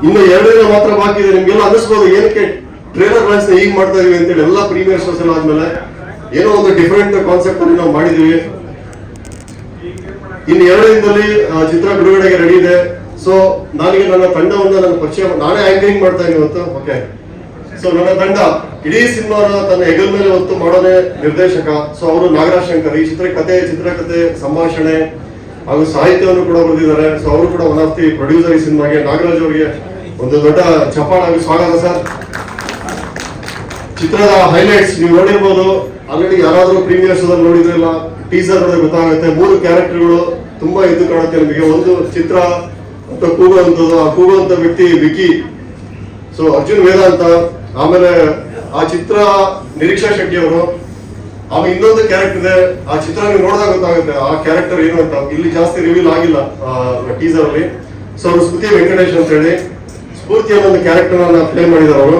ಇನ್ನು 2 ದಿನ ಮಾತ್ರ ಬಾಕಿ ಇದೆ. ನಿಮ್ಗೆಲ್ಲ ಅನ್ನಿಸ್ಬೋದು ಏನಕ್ಕೆ ಟ್ರೇಲರ್ ಲಾಂಚ್ ಈಗ ಮಾಡ್ತಾ ಇದೀವಿ ಅಂತೇಳಿ. ಎಲ್ಲ ಪ್ರೀಮಿಯರ್ ಶೋಸ್ ಎಲ್ಲ ಆದ್ಮೇಲೆ ಏನೋ ಒಂದು ಡಿಫರೆಂಟ್ ಕಾನ್ಸೆಪ್ಟ್ ಅಲ್ಲಿ ನಾವು ಮಾಡಿದೀವಿ. ಇನ್ನು 2 ದಿನದಲ್ಲಿ ಚಿತ್ರ ಬಿಡುಗಡೆಗೆ ರೆಡಿ ಇದೆ. ಸೊ ನನಗೆ ನನ್ನ ತಂಡವನ್ನು ನನ್ನ ಪರಿಚಯ, ನಾನೇ ಆಂಕರಿಂಗ್ ಮಾಡ್ತಾ ಇದ್ದೀನಿ ಇವತ್ತು. ಓಕೆ, ಸೊ ನನ್ನ ತಂಡ ಇಡೀ ಸಿನಿಮಾನ ತನ್ನ ಹೆಗಲ ಮೇಲೆ ಹೊತ್ತು ಮಾಡೋದೇ ನಿರ್ದೇಶಕ. ಸೊ ಅವರು ನಾಗರಾಜ್ ಶಂಕರ್. ಈ ಚಿತ್ರಕಥೆ, ಸಂಭಾಷಣೆ ಹಾಗೂ ಸಾಹಿತ್ಯವನ್ನು ಕೂಡ ಬರೆದಿದ್ದಾರೆ. ಸೊ ಅವರು ಕೂಡ ಒನ್ ಆಫ್ ದಿ ಪ್ರೊಡ್ಯೂಸರ್ ಈ ಸಿನಿಮಾಗೆ. ನಾಗರಾಜ್ ಅವರಿಗೆ ಒಂದು ದೊಡ್ಡ ಚಪ್ಪಾಳಾಗಿ ಸ್ವಾಗತ ಸರ್. ಚಿತ್ರದ ಹೈಲೈಟ್ಸ್ ನೀವು ನೋಡಿರ್ಬೋದು. ಆಲ್ರೆಡಿ ಯಾರಾದ್ರೂ ಪ್ರೀಮಿಯರ್ ಶೋದಲ್ಲಿ ನೋಡಿದ್ರಿಲ್ಲ, ಟೀಸರ್ ನೋಡಿದ್ರೆ ಗೊತ್ತಾಗುತ್ತೆ. 3 ಕ್ಯಾರೆಕ್ಟರ್ಗಳು ತುಂಬಾ ಎದ್ದು ಕಾಣುತ್ತೆ ನಿಮಗೆ. ಒಂದು ಚಿತ್ರ ಅಂತ ಕೂಗುವಂಥದ್ದು, ಆ ಕೂಗುವಂತ ವ್ಯಕ್ತಿ ವಿಕಿ, ಸೊ ಅರ್ಜುನ್ ವೇದಾಂತ. ಆಮೇಲೆ ಆ ಚಿತ್ರ ನಿರೀಕ್ಷಾ ಶೆಟ್ಟಿ ಅವರು. ಆಮೇಲೆ ಇನ್ನೊಂದು ಕ್ಯಾರೆಕ್ಟರ್ ಇದೆ, ಆ ಚಿತ್ರ ನೀವು ನೋಡಿದಾಗ ಗೊತ್ತಾಗುತ್ತೆ ಆ ಕ್ಯಾರೆಕ್ಟರ್ ಏನು ಅಂತ. ಇಲ್ಲಿ ಜಾಸ್ತಿ ರಿವೀಲ್ ಆಗಿಲ್ಲ ಟೀಸರ್ ಅಲ್ಲಿ. ಸೊ ಅವರು ಸ್ಮೃತಿ ವೆಂಕಟೇಶ್ ಅಂತ ಹೇಳಿ ಸ್ಫೂರ್ತಿ ಅನ್ನೋ ಒಂದು ಕ್ಯಾರೆಕ್ಟರ್ ಪ್ಲೇ ಮಾಡಿದ್ದಾರೆ ಅವರು.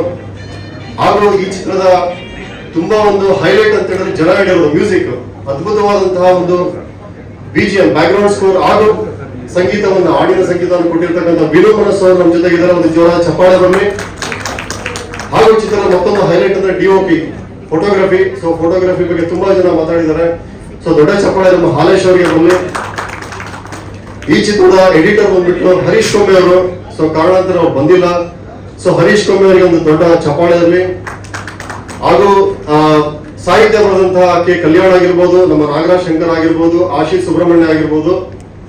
ಹಾಗೂ ಈ ಚಿತ್ರದ ತುಂಬಾ ಒಂದು ಹೈಲೈಟ್ ಅಂತ ಹೇಳಿದ್ರೆ ಜನ ಹೇಳಿರೋದು ಮ್ಯೂಸಿಕ್. ಅದ್ಭುತವಾದಂತಹ ಒಂದು BGM, ಬ್ಯಾಕ್ಗ್ರೌಂಡ್ ಸ್ಕೋರ್ ಹಾಗೂ ಸಂಗೀತವನ್ನು, ಹಾಡಿನ ಸಂಗೀತವನ್ನು ಕೊಟ್ಟಿರ್ತಕ್ಕಂಥ ವಿನು ಮನಸ್ಸು ಅವರು ನಮ್ಮ ಜೊತೆಗಿದ್ದಾರೆ. ಒಂದು ಜೋರಾದ ಚಪ್ಪಾಳೆ ಬರಲಿ. ಹಾಗೂ ಚಿತ್ರದ ಮತ್ತೊಂದು ಹೈಲೈಟ್ ಅಂದ್ರೆ DOP, ಫೋಟೋಗ್ರಫಿ. ಸೊ ಫೋಟೋಗ್ರಫಿ ಬಗ್ಗೆ ತುಂಬಾ ಜನ ಮಾತಾಡಿದ್ದಾರೆ. ಸೊ ದೊಡ್ಡ ಚಪ್ಪಾಳೆ ನಮ್ಮ ಹಾಲೇಶ್ ಅವರಿಗೆ ಬರಲಿ. ಈ ಚಿತ್ರದ ಎಡಿಟರ್ ಬಂದ್ಬಿಟ್ಟು ಹರೀಶ್ ಕೊಮ್ಮೆ ಅವರು. ಸೊ ಕಾರಣಾಂತರ ಅವ್ರು ಬಂದಿಲ್ಲ. ಸೊ ಹರೀಶ್ ಕೊಮ್ಮೆ ಅವರಿಗೆ ಒಂದು ದೊಡ್ಡ ಚಪ್ಪಾಳೆ ಇರಲಿ. ಹಾಗೂ ಸಾಹಿತ್ಯ ಬರೆದಂತಹ ಕೆ ಕಲ್ಯಾಣ್ ಆಗಿರ್ಬೋದು, ನಮ್ಮ ನಾಗರಾಜ್ ಶಂಕರ್ ಆಗಿರ್ಬೋದು, ಆಶೀಶ್ ಸುಬ್ರಹ್ಮಣ್ಯ ಆಗಿರ್ಬೋದು,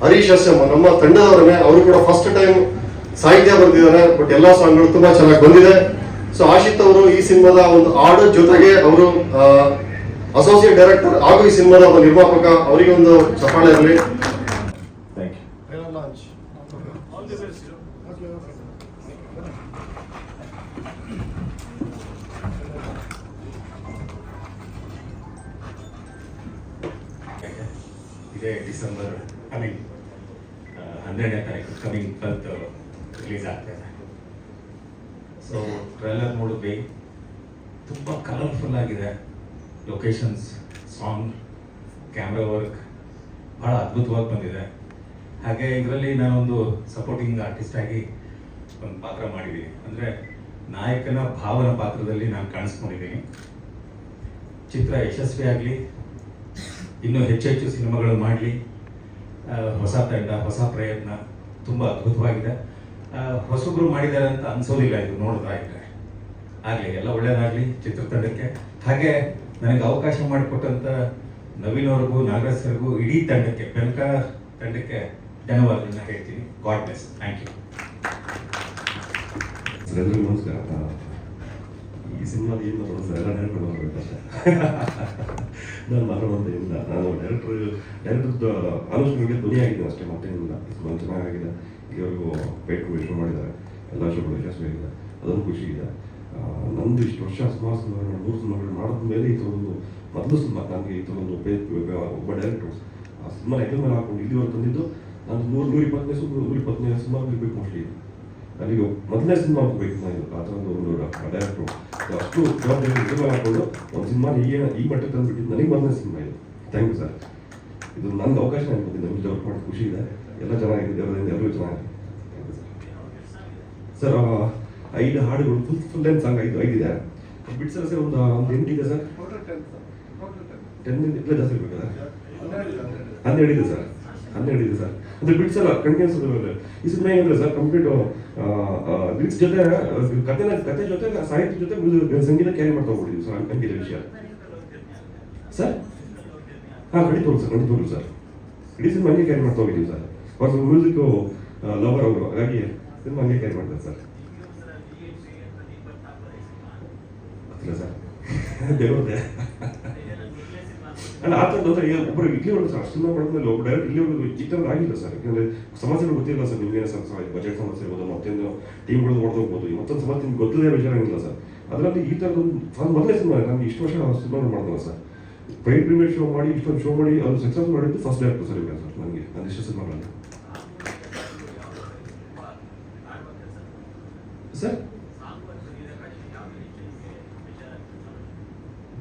ಹರೀಶ್ ಎಸ್ಎಂ ನಮ್ಮ ತಂಡದವರನ್ನೇ. ಅವರು ಕೂಡ ಫಸ್ಟ್ ಟೈಮ್ ಸಾಹಿತ್ಯ ಬರೆದಿದ್ದಾರೆ. ಬಟ್ ಎಲ್ಲಾ ಸಾಂಗ್ಗಳು ತುಂಬಾ ಚೆನ್ನಾಗಿ ಬಂದಿದೆ. ಸೊ ಆಶಿತ್ ಅವರು ಈ ಸಿನಿಮಾದ ಒಂದು ಹಾಡು ಜೊತೆಗೆ ಅವರು ಅಸೋಸಿಯೇಟ್ ಡೈರೆಕ್ಟರ್ ಹಾಗೂ ಈ ಸಿನಿಮಾದ ಒಬ್ಬ ನಿರ್ಮಾಪಕ. ಅವರಿಗೆ ಒಂದು ಚಪ್ಪಾಳೆ ಇರಲಿ. ಇದೇ ಡಿಸೆಂಬರ್ 12ನೇ ತಾರೀಕು ಕಮಿಂಗ್ 12th ರಿಲೀಸ್ ಆಗ್ತಾ ಇದೆ. ಸೊ ಟ್ರೈಲರ್ ನೋಡಿದ್ವಿ, ತುಂಬ ಕಲರ್ಫುಲ್ ಆಗಿದೆ. ಲೊಕೇಶನ್ಸ್, ಸಾಂಗ್, ಕ್ಯಾಮ್ರಾ ವರ್ಕ್ ಭಾಳ ಅದ್ಭುತವಾಗಿ ಬಂದಿದೆ. ಹಾಗೆ ಇದರಲ್ಲಿ ನಾನೊಂದು ಸಪೋರ್ಟಿಂಗ್ ಆರ್ಟಿಸ್ಟ್ ಆಗಿ ಒಂದು ಪಾತ್ರ ಮಾಡಿದ್ದೀನಿ. ಅಂದರೆ ನಾಯಕನ ಭಾವನ ಪಾತ್ರದಲ್ಲಿ ನಾನು ಕಾಣಿಸ್ಕೊಂಡಿದ್ದೀನಿ. ಚಿತ್ರ ಯಶಸ್ವಿಯಾಗಲಿ, ಇನ್ನೂ ಹೆಚ್ಚೆಚ್ಚು ಸಿನಿಮಾಗಳು ಮಾಡಲಿ. ಹೊಸ ತಂಡ, ಹೊಸ ಪ್ರಯತ್ನ, ತುಂಬ ಅದ್ಭುತವಾಗಿದೆ. ಹೊಸಬ್ರು ಮಾಡಿದ್ದಾರೆ ಅಂತ ಅನ್ಸೋದಿಲ್ಲ ಇದು ನೋಡ್ತಾ ಇದ್ರೆ. ಆಗಲಿ, ಎಲ್ಲ ಒಳ್ಳೇದಾಗಲಿ ಚಿತ್ರತಂಡಕ್ಕೆ. ಹಾಗೆ ನನಗೆ ಅವಕಾಶ ಮಾಡಿಕೊಟ್ಟಂಥ ನವೀನ್ ಅವ್ರಿಗೂ, ನಾಗರಾಜ್ ಸರ್ಗೂ, ಇಡೀ ತಂಡಕ್ಕೆ, ಬೆನಕ ತಂಡಕ್ಕೆ ಧನ್ಯವಾದಗಳನ್ನ ಹೇಳ್ತೀನಿ. God bless. Thank you. ಎಲ್ಲರಿಗೂ ನಮಸ್ಕಾರ. ಈ ಸಿನಿಮಾದ ಏನು ಸರ್ ಎಲ್ಲ ಡೈರೆಕ್ಟರ್ ಹೋಗ್ಬೇಕಷ್ಟೇ. ನಾನು ಮಾತಾಡುವಂತ ಇಲ್ಲ. ನಾನು ಡೈರೆಕ್ಟರ್ದು ಆಲೋಚನೆಗೆ ಧ್ವನಿಯಾಗಿದ್ದೀನಿ ಅಷ್ಟೇ, ಮತ್ತೇನಿಲ್ಲ. ತುಂಬ ಚೆನ್ನಾಗಿದೆ. ಇಲ್ಲಿವರೆಗೂ ಪೇಟು ವಿಶ್ವ ಮಾಡಿದ್ದಾರೆ. ಎಲ್ಲ ಶೋಗಳು ಯಶಸ್ವಿಯಾಗಿದೆ, ಅದೊಂದು ಖುಷಿ ಇದೆ. ನಂದು ಇಷ್ಟು ವರ್ಷ ಸುಮಾರು 3 ಸಿನಿಮಾಗಳು ಮಾಡಿದ ಮೇಲೆ ಈ ಥರದೊಂದು ಮೊದಲು ಸಿನಿಮಾ ನನಗೆ ಈ ಥರದೊಂದು ಒಬ್ಬ ಡೈರೆಕ್ಟರ್ ಆ ಸಿನಿಮಾ ಹೆಗಲ ಮೇಲೆ ಹಾಕೊಂಡು ಇಲ್ಲಿವರೆಗೆ ತಂದಿದ್ದು. ನಾನು 120 ಸಿನಿಮಾ ಇರಬೇಕು ಮೋಸ್ಟ್ಲಿ. ಅಲ್ಲಿಗೆ ಮೊದಲನೇ ಸಿನಿಮಾ ಹೋಗ್ಬೇಕು ನಾನು ಆ ಥರದ್ದು ಒಂದು ಡೈರೆಕ್ಟ್ರು. ಅಷ್ಟು ಜವಾಬ್ದಾರಿ ಮೇಲೆ ಹಾಕೊಂಡು ಒಂದು ಸಿನಿಮಾ ಈ ಮಟ್ಟಕ್ಕೆ ತಂದುಬಿಟ್ಟಿದ್ದು ನನಗೆ ಮೊದಲನೇ ಸಿನಿಮಾ ಇದು. Thank you sir. ಇದು ನನಗೆ ಅವಕಾಶ ಅನ್ಕೋತೀನಿ. ನಮಗೆ ವರ್ಕ್ ಮಾಡೋದು ಖುಷಿ ಇದೆ. ಎಲ್ಲ ಚೆನ್ನಾಗಿದೆ, ದೇವರಿಂದ ಎಲ್ಲರೂ ಚೆನ್ನಾಗಿದೆ. ಸರ್ 5 ಹಾಡುಗಳು, ಫುಲ್ ಲೆಂತ್ ಸಾಂಗ್ 5 ಇದೆ. ಬಿಟ್ಸಲ್ಲ ಸರ್ ಒಂದು 8 ಇದೆ ಸರ್. 10 ಇಲ್ಲ ಜಾಸ್ತಿ ಇರ್ಬೇಕಲ್ಲ. 12 ಇದೆ ಸರ್. 12 ಇದೆ ಸರ್. ಅಂದ್ರೆ ಬಿಟ್ಸಲ್ಲ ಕಂಟಿನ್ಯೂಸ್. ಈ ಸಿನಿಮಾ ಏನಿಲ್ಲ ಸರ್, ಕಂಪ್ಲೀಟ್ ಲಿರಿಕ್ಸ್ ಜೊತೆ ಕತೆ ಜೊತೆ ಸಾಹಿತ್ಯ ಜೊತೆ ಸಂಗೀತ ಕ್ಯಾರಿ ಮಾಡ್ತಾ ಹೋಗ್ಬಿಟ್ಟಿದ್ವಿ ಸರ್. ಹಂಗಿದೆ ವಿಷಯ ಸರ್. ಖಂಡಿತವಾಗ್ಲು ಸರ್. ಇಡೀ ಸಿನಿಮಾ ಹಂಗೆ ಕ್ಯಾರಿ ಮಾಡ್ತಾ ಹೋಗಿದ್ದೀವಿ ಸರ್. ಅವ್ರ ಮ್ಯೂಸಿಕ್ ಲವರ್ ಅವರು, ಹಾಗಾಗಿ ಸಿನಿಮಾ ಹಂಗೆ ಕ್ಯಾರಿ ಮಾಡ್ತಾರೆ ಸರ್. ಗೊತ್ತಿಲ್ಲ ಸರ್, ದೇವ್ರದೇ ಅಲ್ಲ. ಆ ಥರದ್ದು ಅಂದರೆ ಒಬ್ಬರು ಇಲ್ಲಿವರೆಗೂ ಸರ್ ಸಿನಿಮಾ ಮಾಡಿದ್ಮೇಲೆ ಒಬ್ಬ ಡೈರೆಕ್ಟ್ ಇಲ್ಲಿವರೆಗೂ ಈ ಥರದ್ದು ಆಗಿಲ್ಲ ಸರ್. ಯಾಕಂದರೆ ಸಮಸ್ಯೆಗಳು ಗೊತ್ತಿಲ್ಲ ಸರ್ ನಿಮಗೇನೆ ಸರ್. ಬಜೆಟ್ ಸಮಸ್ಯೆ ಇರ್ಬೋದು, ಮತ್ತೊಂದು ಟೀಮ್ಗಳು ಹೊಡೆದೋಗ್ಬೋದು, ಮತ್ತೊಂದು ಸಮಸ್ಯೆ ನಿಮ್ಗೆ ಗೊತ್ತಿದೆ ವಿಚಾರ ಆಗಿಲ್ಲ ಸರ್. ಅದರಲ್ಲಿ ಈ ಥರದೊಂದು ಮೊದಲೇ ಸಿನಿಮಾ ನನಗೆ ಇಷ್ಟು ವರ್ಷ ಸಿನಿಮಾಗಳು ಮಾಡ್ದಲ್ಲ ಸರ್. ಪ್ರೀಮಿಯರ್ ಶೋ ಮಾಡಿ ಇಷ್ಟೊಂದು ಶೋ ಮಾಡಿ ಅದು ಸಕ್ಸಸ್ ಮಾಡಿದ್ದು ಫಸ್ಟ್ ಡೈರೆಕ್ಟರ್ ಸರ್ ಇವಾಗ ಸರ್ ನನಗೆ ಅದಿಷ್ಟು ಸಿನಿಮಾಗಳಲ್ಲಿ ಸರ್.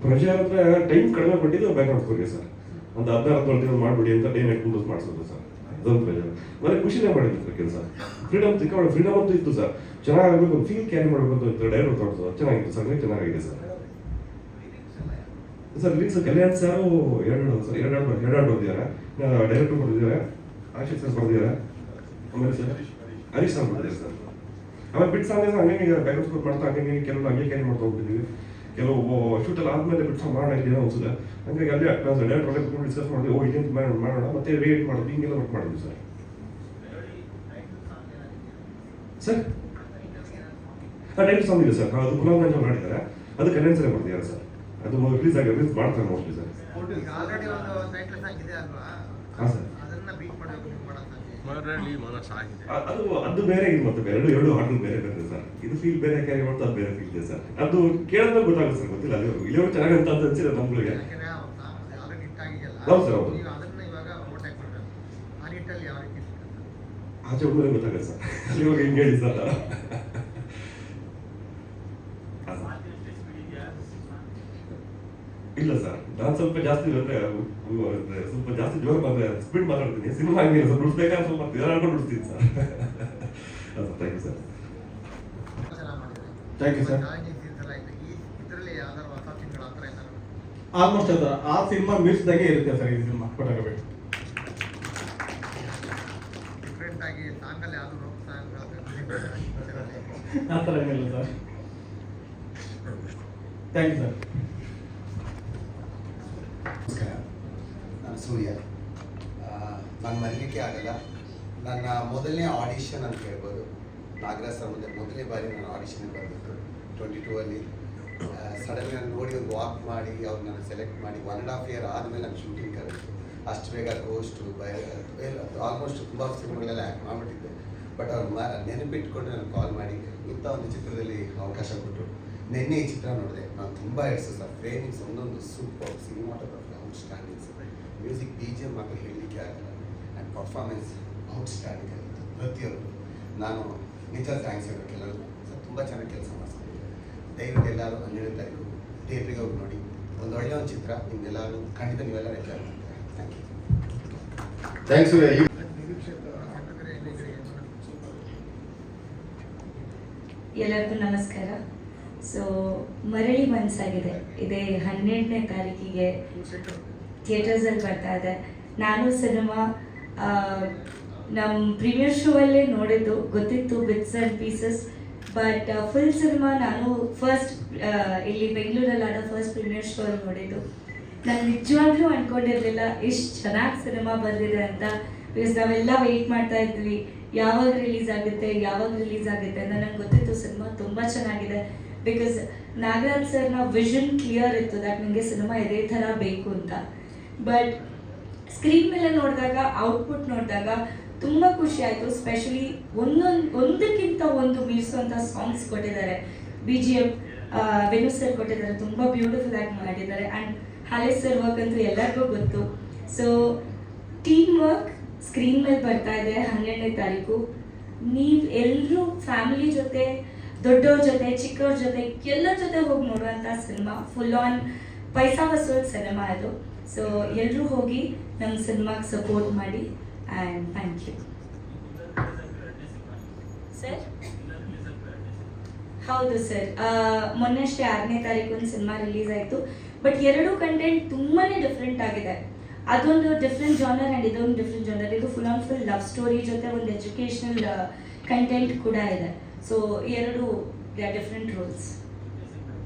ಪ್ರಜೆ ಅಂದರೆ ಟೈಮ್ ಕಡಿಮೆ ಕೊಟ್ಟಿದ್ದು ಬ್ಯಾಕ್ಗ್ರೌಂಡ್ ಸ್ಕೋರ್ಗೆ ಸರ್. ಒಂದು 16 ತಿಂಗಳು ಮಾಡಿಬಿಡಿ ಅಂತ ಟೈಮ್ ಇಟ್ಕೊಂಡು ಮಾಡಿಸೋದು ಸರ್. ಅದೊಂದು ಪ್ರಜೆ. ನನಗೆ ಖುಷಿನೇ ಮಾಡಿದ್ದು ಸರ್ ಕೆಲಸ. ಫ್ರೀಡಮ್ ಅಂತೂ ಇತ್ತು ಸರ್. ಚೆನ್ನಾಗಬೇಕು, ಫೀಲ್ ಕ್ಯಾರಿ ಮಾಡಬೇಕು ಅಂತ ಡೈರೆಕ್ಟ್ ತೋರಿಸೋದು ಚೆನ್ನಾಗಿದೆ ಸರ್, ಚೆನ್ನಾಗಿದೆ sir. Sir lyrics Kalyan sir ಎರಡು ಬರ್ದಿದ್ದಾರೆ, ಡೈರೆಕ್ಟರ್ ಬರ್ದಿದ್ದಾರೆ, ಆಶಿಕ್ ಸರ್ ಬರ್ದಿದ್ದಾರೆ, ಆಮೇಲೆ ಸರ್ ಹರೀಶ್ ಸರ್ ಬರ್ದಿದ್ದಾರೆ ಸರ್. ಆಮೇಲೆ ಬಿಟ್ ಸಾಂಗ್ ಹಂಗೆ ಬ್ಯಾಕ್ಗ್ರೌಂಡ್ ಸ್ಕೋರ್ ಮಾಡ್ತಾ ಹಂಗೆ ಕೆಲವು ಹಂಗೆ ಕ್ಯಾರಿ ಮಾಡ್ತಾ ಹೋಗ್ಬಿಟ್ಟಿದ್ದೀವಿ. ಕೆಲವು ಶೂಟಲ್ಲಿ ಆದಮೇಲೆ ಬಿಟ್ ಸಾಂಗ್ ಮಾಡೋಣ ಇದೆಯೋ ಅನ್ಸುತ್ತೆ, ಹಂಗಾಗಿ ಅಲ್ಲೇ ಡೈರೆಕ್ಟ್ ಒಳ್ಳೆ ಕೂತ್ಕೊಂಡು ಡಿಸ್ಕಸ್ ಮಾಡಿದ್ವಿ, ಇದೇನು ಮಾಡೋಣ ಮತ್ತೆ ರೇಟ್ ಮಾಡಿದ್ವಿ, ಹಿಂಗೆಲ್ಲ ವರ್ಕ್ ಮಾಡಿದ್ವಿ ಸರ್. ಸರ್ ಟೈಮ್ ಸಾಂಗ್ ಇದೆ ಸರ್, ಅದು ಗುಲಾಬ್ ಗಂಜ್ ಮಾಡಿದ್ದಾರೆ, ಅದು ಕಲ್ಯಾಣ್ ಸರ್ ಬರ್ದಿದ್ದಾರೆ ಸರ್. ಅದು ರಿಲೀಸ್ ಮಾಡ್ತಾರೆ ಮೋಸ್ಟ್ಲಿ ಸರ್. ಆಲ್ರೆಡಿ ಒಂದು ಟೈಟ್ಲ್ ಸಾಂಗ್ ಇದೆ ಅಲ್ವಾ? ಹಾಂ ಸರ್, ಅದನ್ನ ಬೀಟ್ ಮಾಡಬೇಕು ನೀವು ಮಾಡೋದು. ಅದು ಬೇರೆ, ಇದು ಮತ್ತೆ ಬೇರೆ ಎರಡು ಹಾಡು ಬೇರೆ ಬೇರೆ ಸರ್. ಇದು ಫೀಲ್ ಬೇರೆ ಕ್ಯಾರಿ ಮಾಡ್ತಾ ಅದು ಬೇರೆ ಫೀಲ್ ಇದೆ ಸರ್. ಅದು ಕೇಳಿದ್ರೆ ಗೊತ್ತಾಗುತ್ತೆ ಸರ್, ಗೊತ್ತಿಲ್ಲ ಅದು ಇಲ್ಲಿವರೆಗೂ ಚೆನ್ನಾಗಂತ ಅಂತ ಅನ್ಸಿದೆ ನಮ್ಗಳಿಗೆ. ಯಾಕಂದ್ರೆ ಆಲ್ರೆಡಿ ಹಿಟ್ ಆಗಿದೆಯಲ್ಲ, ಹೌದು ಸರ್, ಹೌದು. ನೀವು ಅದನ್ನ ಇವಾಗ ಓಟಾಕ್ ಮಾಡಬೇಕು. ಆ ನಿಟ್ಟಲ್ಲಿ ಯಾವ ರೀತಿ ಸಿಗುತ್ತೆ? ಆಚೆ ಹೋದ್ಮೇಲೆ ಗೊತ್ತಾಗುತ್ತೆ ಸರ್, ಅಲ್ಲಿವಾಗ ಹಿಂಗೆ ಹೇಳಿ ಸರ್. ಇಲ್ಲ ಸರ್, ನಾನು ಸ್ವಲ್ಪ ಜಾಸ್ತಿ ಅಂದ್ರೆ ಸ್ವಲ್ಪ ಜಾಸ್ತಿ ಜೋರು ಸ್ಪೀಡ್ ಮಾತಾಡ್ತೀನಿ. ಸಿನಿಮಾ ಹಂಗಿಲ್ಲ ಸರ್, ನುಡಿಸ್ಬೇಕಾದ್ರೆ ಸ್ವಲ್ಪ ಆಡ್ಕೊಂಡು ನುಡಿಸ್ತೀನಿ ಸರ್. Thank you sir. ಚೆನ್ನಾಗಿ ಮಾಡಿದ್ದಾರೆ. Thank you sir. Challenging scenes ಎಲ್ಲ ಇದೆ. ಈ ಇದರಲ್ಲಿ ಯಾವ್ದಾದ್ರು ಹೊಸ ಸೀನ್ಗಳು ಆ ಥರ ಏನಾದ್ರು ಆಲ್ಮೋಸ್ಟ್ ಅದು ಆ ಸಿನಿಮಾ ಮಿಕ್ಸ್ದಾಗೆ ಇರುತ್ತೆ ಸರ್ ಈ ಸಿನಿಮಾ ಕೊಡಬೇಕು. ಡಿಫ್ರೆಂಟ್ ಆಗಿ ಸಾಂಗಲ್ಲಿ ಯಾವುದು ರೋಕ್ ಸಾಂಗ್ ಆ ಥರ ಏನಿಲ್ಲ ಸರ್. Thank you sir. ನಮಸ್ಕಾರ, ನಾನು ಸೂರ್ಯ. ನಾನು ಮರೀಲಿಕ್ಕೆ ಆಗಲ್ಲ, ನನ್ನ ಮೊದಲನೇ ಆಡಿಷನ್ ಅಂತ ಹೇಳ್ಬೋದು. ನಾಗರಾಜ್ ಸರ್ ಮೊದಲನೇ ಬಾರಿ ನಾನು ಆಡಿಷನ್ಗೆ ಬಂದಿದ್ದು 22ಅಲ್ಲಿ. ಸಡನ್ಲಿ ನಾನು ನೋಡಿ ಒಂದು ವಾಕ್ ಮಾಡಿ ಅವ್ರು ನನ್ನ ಸೆಲೆಕ್ಟ್ ಮಾಡಿ 1.5 year ಆದಮೇಲೆ ನಾನು ಶೂಟಿಂಗ್ ಕರೆಕ್ಟು. ಅಷ್ಟು ಬೇಗ ಗೋಸ್ಟು ಆಲ್ಮೋಸ್ಟ್ ತುಂಬ ಸಿನಿಮಾಗಳೆಲ್ಲ ಆ್ಯಕ್ಟ್ ಮಾಡಿಬಿಟ್ಟಿದ್ದೆ. ಬಟ್ ಅವ್ರು ನೆನಪಿಟ್ಕೊಂಡು ನನಗೆ ಕಾಲ್ ಮಾಡಿ ಇಂಥ ಒಂದು ಚಿತ್ರದಲ್ಲಿ ಅವಕಾಶ ಕೊಟ್ಟರು. ನಿನ್ನೆ ಈ ಚಿತ್ರ ನೋಡಿದೆ, ನಾನು ತುಂಬ ಇಡ್ಸು ಸರ್. ಫ್ರೇಮಿಂಗ್ಸ್ ಒಂದೊಂದು super, cinematography outstanding sir, music BGM ಮಾತ್ರ ಹೇಳಲಿಕ್ಕೆ ಆಗಲ್ಲ, ಆ್ಯಂಡ್ ಪರ್ಫಾರ್ಮೆನ್ಸ್ ಔಟ್ಸ್ಟ್ಯಾಂಡಿಂಗ್ ಆಗಿತ್ತು ಪ್ರತಿಯೊಂದು. ನಾನು ನಿಜ ಥ್ಯಾಂಕ್ಸ್ ಹೇಳಬೇಕು ಎಲ್ಲರಿಗೂ ಸರ್, ತುಂಬ ಚೆನ್ನಾಗಿ ಕೆಲಸ ಮಾಡಿಸ್ತಿದ್ದೆ. ದಯವಿಟ್ಟು ಎಲ್ಲರೂ 12ನೇ ತಾರೀಕು ಥಿಯೇಟ್ರಿಗೆ ಹೋಗಿ ನೋಡಿ, ಒಂದು ಒಳ್ಳೆಯ ಒಂದು ಚಿತ್ರ, ನಿಮ್ಮೆಲ್ಲರೂ ಖಂಡಿತ ನೀವೆಲ್ಲ ಎಂಜಾಯ್ ಮಾಡ್ತಾರೆ. Thank you. ಥ್ಯಾಂಕ್ಸ್. ಎಲ್ಲರಿಗೂ ನಮಸ್ಕಾರ. ಸೊ ಮರಳಿ ಮನಸ್ಸಾಗಿದೆ ಇದೇ 12ನೇ ತಾರೀಕಿಗೆ ಥಿಯೇಟರ್ಸಲ್ಲಿ ಬರ್ತಾ ಇದೆ. ನಾನು ಸಿನಿಮಾ ನಮ್ಮ ಪ್ರೀಮಿಯರ್ ಶೋ ಅಲ್ಲೇ ನೋಡಿದ್ದು, ಗೊತ್ತಿತ್ತು bits and pieces. But full cinema ನಾನು ಫಸ್ಟ್ ಇಲ್ಲಿ ಬೆಂಗಳೂರಲ್ಲಿ ಆಡೋ ಫಸ್ಟ್ ಪ್ರೀಮಿಯರ್ ಶೋ ಅಲ್ಲಿ ನೋಡಿದ್ದು. ನಾನು ನಿಜವಾಗ್ಲೂ ಅಂದ್ಕೊಂಡಿರಲಿಲ್ಲ ಇಷ್ಟು ಚೆನ್ನಾಗಿ ಸಿನಿಮಾ ಬಂದಿದೆ ಅಂತ. ಬಿಕಾಸ್ ನಾವೆಲ್ಲ ವೆಯ್ಟ್ ಮಾಡ್ತಾ ಇದ್ವಿ ಯಾವಾಗ ರಿಲೀಸ್ ಆಗುತ್ತೆ ಅಂತ. ನನಗೆ ಗೊತ್ತಿತ್ತು ಸಿನಿಮಾ ತುಂಬ ಚೆನ್ನಾಗಿದೆ. ಬಿಕಾಸ್ ನಾಗರಾಜ್ ಸರ್ನ ವಿಷನ್ ಕ್ಲಿಯರ್ ಇತ್ತು, ದಟ್ ನನಗೆ ಸಿನಿಮಾ ಇದೇ ಥರ ಬೇಕು ಅಂತ. ಬಟ್ ಸ್ಕ್ರೀನ್ ಮೇಲೆ ನೋಡಿದಾಗ, ಔಟ್ಪುಟ್ ನೋಡಿದಾಗ ತುಂಬ ಖುಷಿ ಆಯಿತು. ಸ್ಪೆಷಲಿ ಒಂದಕ್ಕಿಂತ ಒಂದು ಮೀರಿಸುವಂಥ ಸಾಂಗ್ಸ್ ಕೊಟ್ಟಿದ್ದಾರೆ. BGM ವೆನು ಸರ್ ಕೊಟ್ಟಿದ್ದಾರೆ, ತುಂಬ ಬ್ಯೂಟಿಫುಲ್ ಆಗಿ ಮಾಡಿದ್ದಾರೆ. ಆ್ಯಂಡ್ ಹಾಲೇಶ್ ಸರ್ ವರ್ಕ್ ಅಂತೂ ಎಲ್ಲರಿಗೂ ಗೊತ್ತು. ಸೊ ಟೀಮ್ ವರ್ಕ್ ಸ್ಕ್ರೀನ್ ಮೇಲೆ ಬರ್ತಾ ಇದೆ 12ನೇ ತಾರೀಕು. ನೀವು ಎಲ್ಲರೂ ಫ್ಯಾಮಿಲಿ ಜೊತೆ, ದೊಡ್ಡವ್ರ ಜೊತೆ, ಚಿಕ್ಕವ್ರ ಜೊತೆ, ಎಲ್ಲರ ಜೊತೆ ಹೋಗಿ ನೋಡುವಂಥ ಸಿನಿಮಾ. ಫುಲ್ ಆನ್ ಪೈಸಾ ವಸೂಲ್ ಸಿನಿಮಾ ಇದು. ಸೊ ಎಲ್ಲರೂ ಹೋಗಿ ನಮ್ಮ ಸಿನಿಮಾಗೆ ಸಪೋರ್ಟ್ ಮಾಡಿ. And thank you sir. ಹೌದು ಸರ್, ಮೊನ್ನೆಷ್ಟೇ 6ನೇ ತಾರೀಕು ಒಂದು ಸಿನಿಮಾ ರಿಲೀಸ್ ಆಯಿತು. ಬಟ್ ಎರಡೂ ಕಂಟೆಂಟ್ ತುಂಬಾ ಡಿಫ್ರೆಂಟ್ ಆಗಿದೆ. ಅದೊಂದು ಡಿಫ್ರೆಂಟ್ ಜಾನರ್ ಆ್ಯಂಡ್ ಇದೊಂದು ಡಿಫ್ರೆಂಟ್ ಜಾನರ್. ಇದು full on full love story ಜೊತೆ ಒಂದು ಎಜುಕೇಷ್ನಲ್ ಕಂಟೆಂಟ್ ಕೂಡ ಇದೆ. ಸೊ ಎರಡು ಡಿಫ್ರೆಂಟ್ ರೋಲ್ಸ್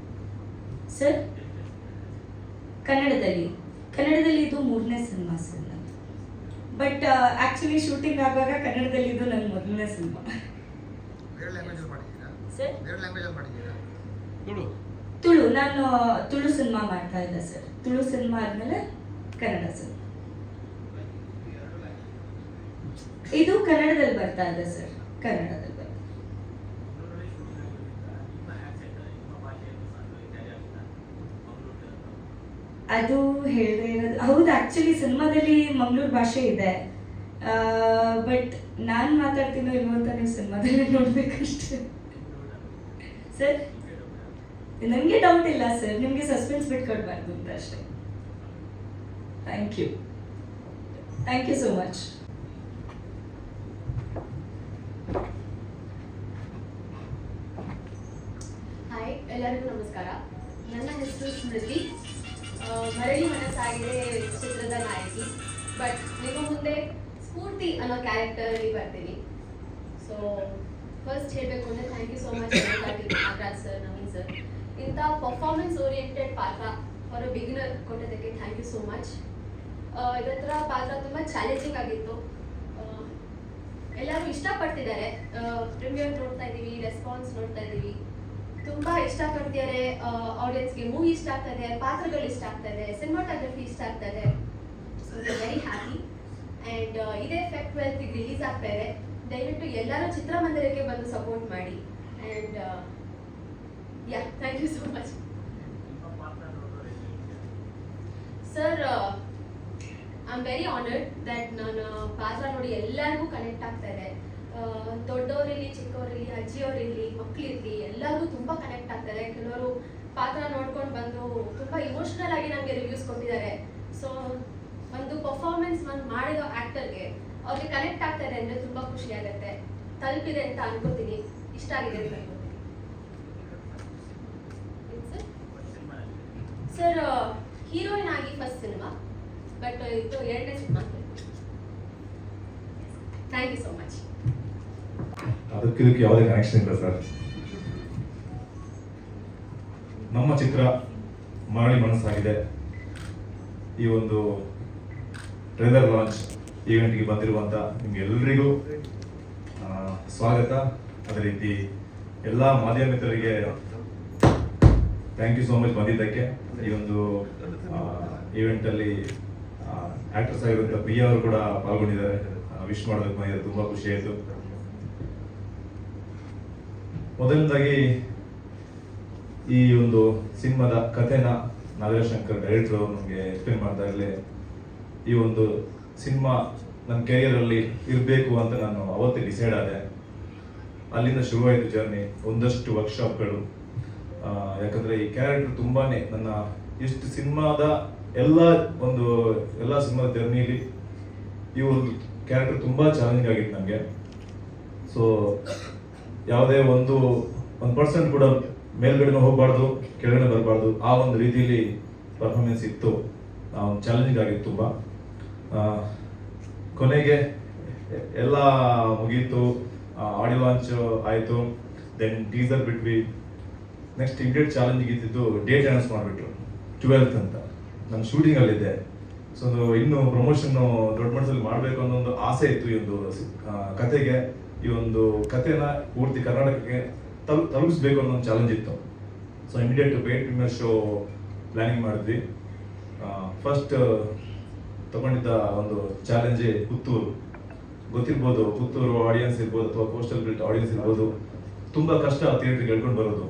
ಸರ್. ಕನ್ನಡದಲ್ಲಿ ಇದು 3ನೇ cinema sir. But actually shooting ಆಗುವಾಗ ಕನ್ನಡದಲ್ಲಿ ಇದು ನನ್ನ ಮೊದಲನೇ ಸಿನಿಮಾ. ಬೇರೆ ಲ್ಯಾಂಗ್ವೇಜಲ್ಲಿ ಮಾಡಿದ್ದೀರಾ ಸರ್? ಬೇರೆ ಲ್ಯಾಂಗ್ವೇಜಲ್ಲಿ ಮಾಡಿದ್ದೀರಾ? ತುಳು. ನಾನು ತುಳು ಸಿನಿಮಾ ಮಾಡ್ತಾ ಇದ್ದೆ ಸರ್. ತುಳು ಸಿನಿಮಾ ಆದಮೇಲೆ ಕನ್ನಡ ಸಿನಿಮಾ. ಇದು ಕನ್ನಡದಲ್ಲಿ ಬರ್ತಾ ಇದೆ ಸರ್, ಕನ್ನಡದಲ್ಲಿ ಬರ್ತಾ. ಅದು ಹೇಳದೇ ಇರೋದು ಹೌದು. ಆ್ಯಕ್ಚುಲಿ ಸಿನಿಮಾದಲ್ಲಿ ಮಂಗಳೂರು ಭಾಷೆ ಇದೆ. ಬಟ್ ನಾನು ಮಾತಾಡ್ತೀನೋ ಇಲ್ವೋ ಅಂತ ನೀವು ಸಿನಿಮಾದಲ್ಲಿ ನೋಡ್ಬೇಕಷ್ಟೇ ಸರ್. ನನಗೆ ಡೌಟ್ ಇಲ್ಲ ಸರ್, ನಿಮಗೆ ಸಸ್ಪೆನ್ಸ್ ಬಿಟ್ಕೊಡ್ಬಾರ್ದು ಅಂತ ಅಷ್ಟೇ. Thank you so much. ಎಲ್ಲರಿಗೂ ನಮಸ್ಕಾರ. ನನ್ನ ಹೆಸರು ಸ್ಮೃತಿ. ಮರಳಿ ಮನಸ್ಸಾಗಿದೆ ಚಿತ್ರದ ನಾಯಕಿ. ಬಟ್ ನಿಮ್ಮ ಮುಂದೆ ಸ್ಫೂರ್ತಿ ಅನ್ನೋ ಕ್ಯಾರೆಕ್ಟರಲ್ಲಿ ಬರ್ತೀನಿ. ಸೊ ಫಸ್ಟ್ ಹೇಳಬೇಕು ಅಂದರೆ thank you so much Nagaraj sir, Naveen sir. ಇಂಥ ಪರ್ಫಾರ್ಮೆನ್ಸ್ ಓರಿಯೆಂಟೆಡ್ ಪಾತ್ರ ಫಾರ್ ಅ ಬಿಗಿನರ್ ಕೊಟ್ಟೋದಕ್ಕೆ ಥ್ಯಾಂಕ್ ಯು ಸೋ ಮಚ್. ಇದರ ಪಾತ್ರ ತುಂಬ ಚಾಲೆಂಜಿಂಗ್ ಆಗಿತ್ತು. ಎಲ್ಲರೂ ಇಷ್ಟಪಡ್ತಿದ್ದಾರೆ. ಪ್ರೀಮಿಯರ್ ನೋಡ್ತಾ ಇದ್ದೀವಿ, ರೆಸ್ಪಾನ್ಸ್ ನೋಡ್ತಾ ಇದ್ದೀವಿ. ತುಂಬ ಇಷ್ಟಪಡ್ತಿದ್ದಾರೆ ಆಡಿಯನ್ಸ್ಗೆ. ಮೂವಿ ಇಷ್ಟ ಆಗ್ತಾ ಇದೆ, ಪಾತ್ರಗಳು ಇಷ್ಟ ಆಗ್ತಾ ಇದೆ, ಸಿನಿಮಾಟೋಗ್ರಫಿ ಇಷ್ಟ ಆಗ್ತಾ ಇದೆ. So very happy. ಆ್ಯಂಡ್ ಇದೇ ಫೆಬ್ರವರಿಗೆ ರಿಲೀಸ್ ಆಗ್ತಾ ಇದೆ. ದಯವಿಟ್ಟು ಎಲ್ಲರೂ ಚಿತ್ರಮಂದಿರಕ್ಕೆ ಬಂದು ಸಪೋರ್ಟ್ ಮಾಡಿ. And yeah, thank you so much sir. I am very honoured that ನನ್ನ ಪಾತ್ರ ನೋಡಿ ಎಲ್ಲರಿಗೂ ಕನೆಕ್ಟ್ ಆಗ್ತಾ ಇದೆ. ದೊಡ್ಡವರಿರಲಿ, ಚಿಕ್ಕವರಿರಲಿ, ಅಜ್ಜಿಯವರಿರಲಿ, ಮಕ್ಕಳಿರಲಿ, ಎಲ್ಲರಿಗೂ ತುಂಬ ಕನೆಕ್ಟ್ ಆಗ್ತಾರೆ. ಕೆಲವರು ಪಾತ್ರ ನೋಡ್ಕೊಂಡು ಬಂದು ತುಂಬ ಇಮೋಷ್ನಲ್ ಆಗಿ ನನಗೆ ರಿವ್ಯೂಸ್ ಕೊಟ್ಟಿದ್ದಾರೆ. ಸೊ ಒಂದು ಪರ್ಫಾರ್ಮೆನ್ಸ್ ನಾನು ಮಾಡಿರೋ ಆ್ಯಕ್ಟರ್ಗೆ ಅವ್ರಿಗೆ ಕನೆಕ್ಟ್ ಆಗ್ತಾ ಇದೆ ಅಂದರೆ ತುಂಬ ಖುಷಿ ಆಗುತ್ತೆ. ತಲುಪಿದೆ ಅಂತ ಅನ್ಕೋತೀನಿ, ಇಷ್ಟ ಆಗಿದೆ ಅಂತ ಅನ್ಕೋತೀನಿ. ಸರ್, ಹೀರೋಯಿನ್ ಆಗಿ ಫಸ್ಟ್ ಸಿನಿಮಾ, ಬಟ್ ಇದು 2ನೇ cinema. Thank you so much. ಅದಕ್ಕೆ ಯಾವುದೇ ಕನೆಕ್ಷನ್ ಇಲ್ಲ ಸರ್. ನಮ್ಮ ಚಿತ್ರ ಮರಳಿ ಮನಸ್ಸಾಗಿದೆ ಈ ಒಂದು ಟ್ರೇಲರ್ ಲಾಂಚ್ ಈವೆಂಟ್ಗೆ ಬಂದಿರುವಂಥ ನಿಮ್ಗೆಲ್ಲರಿಗೂ ಸ್ವಾಗತ. ಅದೇ ರೀತಿ ಎಲ್ಲ ಮಾಧ್ಯಮ ಮಿತ್ರರಿಗೆ ಥ್ಯಾಂಕ್ ಯು ಸೋ ಮಚ್ ಬಂದಿದ್ದಕ್ಕೆ. ಈ ಒಂದು ಈವೆಂಟಲ್ಲಿ ಆಕ್ಟರ್ಸ್ ಆಗಿರುವಂಥ ಪ್ರಿಯಾ ಅವರು ಕೂಡ ಪಾಲ್ಗೊಂಡಿದ್ದಾರೆ. ವಿಶ್ ಮಾಡೋದಕ್ಕೆ ಬಂದಿದ್ದಾರೆ, ತುಂಬ ಖುಷಿ ಆಯಿತು. ಮೊದಲನೇದಾಗಿ ಈ ಒಂದು ಸಿನಿಮಾದ ಕಥೆನ ನಾಗರಾಜ್ ಶಂಕರ್ ಡೈರೆಕ್ಟರ್ ಅವರು ನಮಗೆ ಎಕ್ಸ್ಪ್ಲೇನ್ ಮಾಡ್ತಾ ಇರಲಿ. ಈ ಒಂದು ಸಿನಿಮಾ ನನ್ನ ಕೆರಿಯರಲ್ಲಿ ಇರಬೇಕು ಅಂತ ನಾನು ಅವತ್ತೇ ಡಿಸೈಡ್ ಆದೆ. ಅಲ್ಲಿಂದ ಶುರುವಾಯಿತು ಜರ್ನಿ. ಒಂದಷ್ಟು ವರ್ಕ್ಶಾಪ್ಗಳು. ಯಾಕಂದರೆ ಈ ಕ್ಯಾರೆಕ್ಟರ್ ತುಂಬಾ ನನ್ನ ಎಷ್ಟು ಸಿನಿಮಾದ ಎಲ್ಲ ಸಿನಿಮಾದ ಜರ್ನಿಲಿ ಈ ಒಂದು ಕ್ಯಾರೆಕ್ಟರ್ ತುಂಬ ಚಾಲೆಂಜಿಂಗ್ ಆಗಿತ್ತು ನನಗೆ. ಸೊ ಯಾವುದೇ ಒಂದು 1% ಕೂಡ ಮೇಲ್ಗಡೆ ಹೋಗಬಾರ್ದು, ಕೆಳಗಡೆ ಬರಬಾರ್ದು, ಆ ಒಂದು ರೀತಿಯಲ್ಲಿ ಪರ್ಫಾರ್ಮೆನ್ಸ್ ಇತ್ತು. ಚಾಲೆಂಜಿಂಗ್ ಆಗಿತ್ತು ತುಂಬ. ಕೊನೆಗೆ ಎಲ್ಲ ಮುಗೀತು, ಆಡಿಯೋ ಲಾಂಚ್ ಆಯಿತು, ದೆನ್ ಟೀಸರ್ ಬಿಟ್ವಿ. ನೆಕ್ಸ್ಟ್ ಇಮಿಡಿಯೇಟ್ ಚಾಲೆಂಜಿಂಗ್ ಇದ್ದಿದ್ದು ಡೇಟ್ ಅನೌನ್ಸ್ ಮಾಡಿಬಿಟ್ರು, 12th ಅಂತ. ನಾನು ಶೂಟಿಂಗಲ್ಲಿದ್ದೆ. ಸೊ ಇನ್ನು ಪ್ರಮೋಷನ್ನು ದೊಡ್ಡ ಮಟ್ಟದಲ್ಲಿ ಮಾಡಬೇಕು ಅನ್ನೋ ಒಂದು ಆಸೆ ಇತ್ತು ಈ ಒಂದು ಕತೆಗೆ. ಈ ಒಂದು ಕಥೆನ ಪೂರ್ತಿ ಕರ್ನಾಟಕಕ್ಕೆ ತಲುಪಿಸ್ಬೇಕು ಅನ್ನೋ ಒಂದು ಚಾಲೆಂಜ್ ಇತ್ತು. So immediate paid premiere show planning ಮಾಡಿದ್ವಿ. ಫಸ್ಟ್ ತಗೊಂಡಿದ್ದ ಒಂದು ಚಾಲೆಂಜೇ ಪುತ್ತೂರು. ಗೊತ್ತಿರ್ಬೋದು, ಪುತ್ತೂರು ಆಡಿಯನ್ಸ್ ಇರ್ಬೋದು ಅಥವಾ ಕೋಸ್ಟಲ್ ಬೆಲ್ಟ್ ಆಡಿಯನ್ಸ್ ಇರ್ಬೋದು, ತುಂಬ ಕಷ್ಟ ಥಿಯೇಟ್ರಿಗೆ ಹೇಳ್ಕೊಂಡು ಬರೋದು.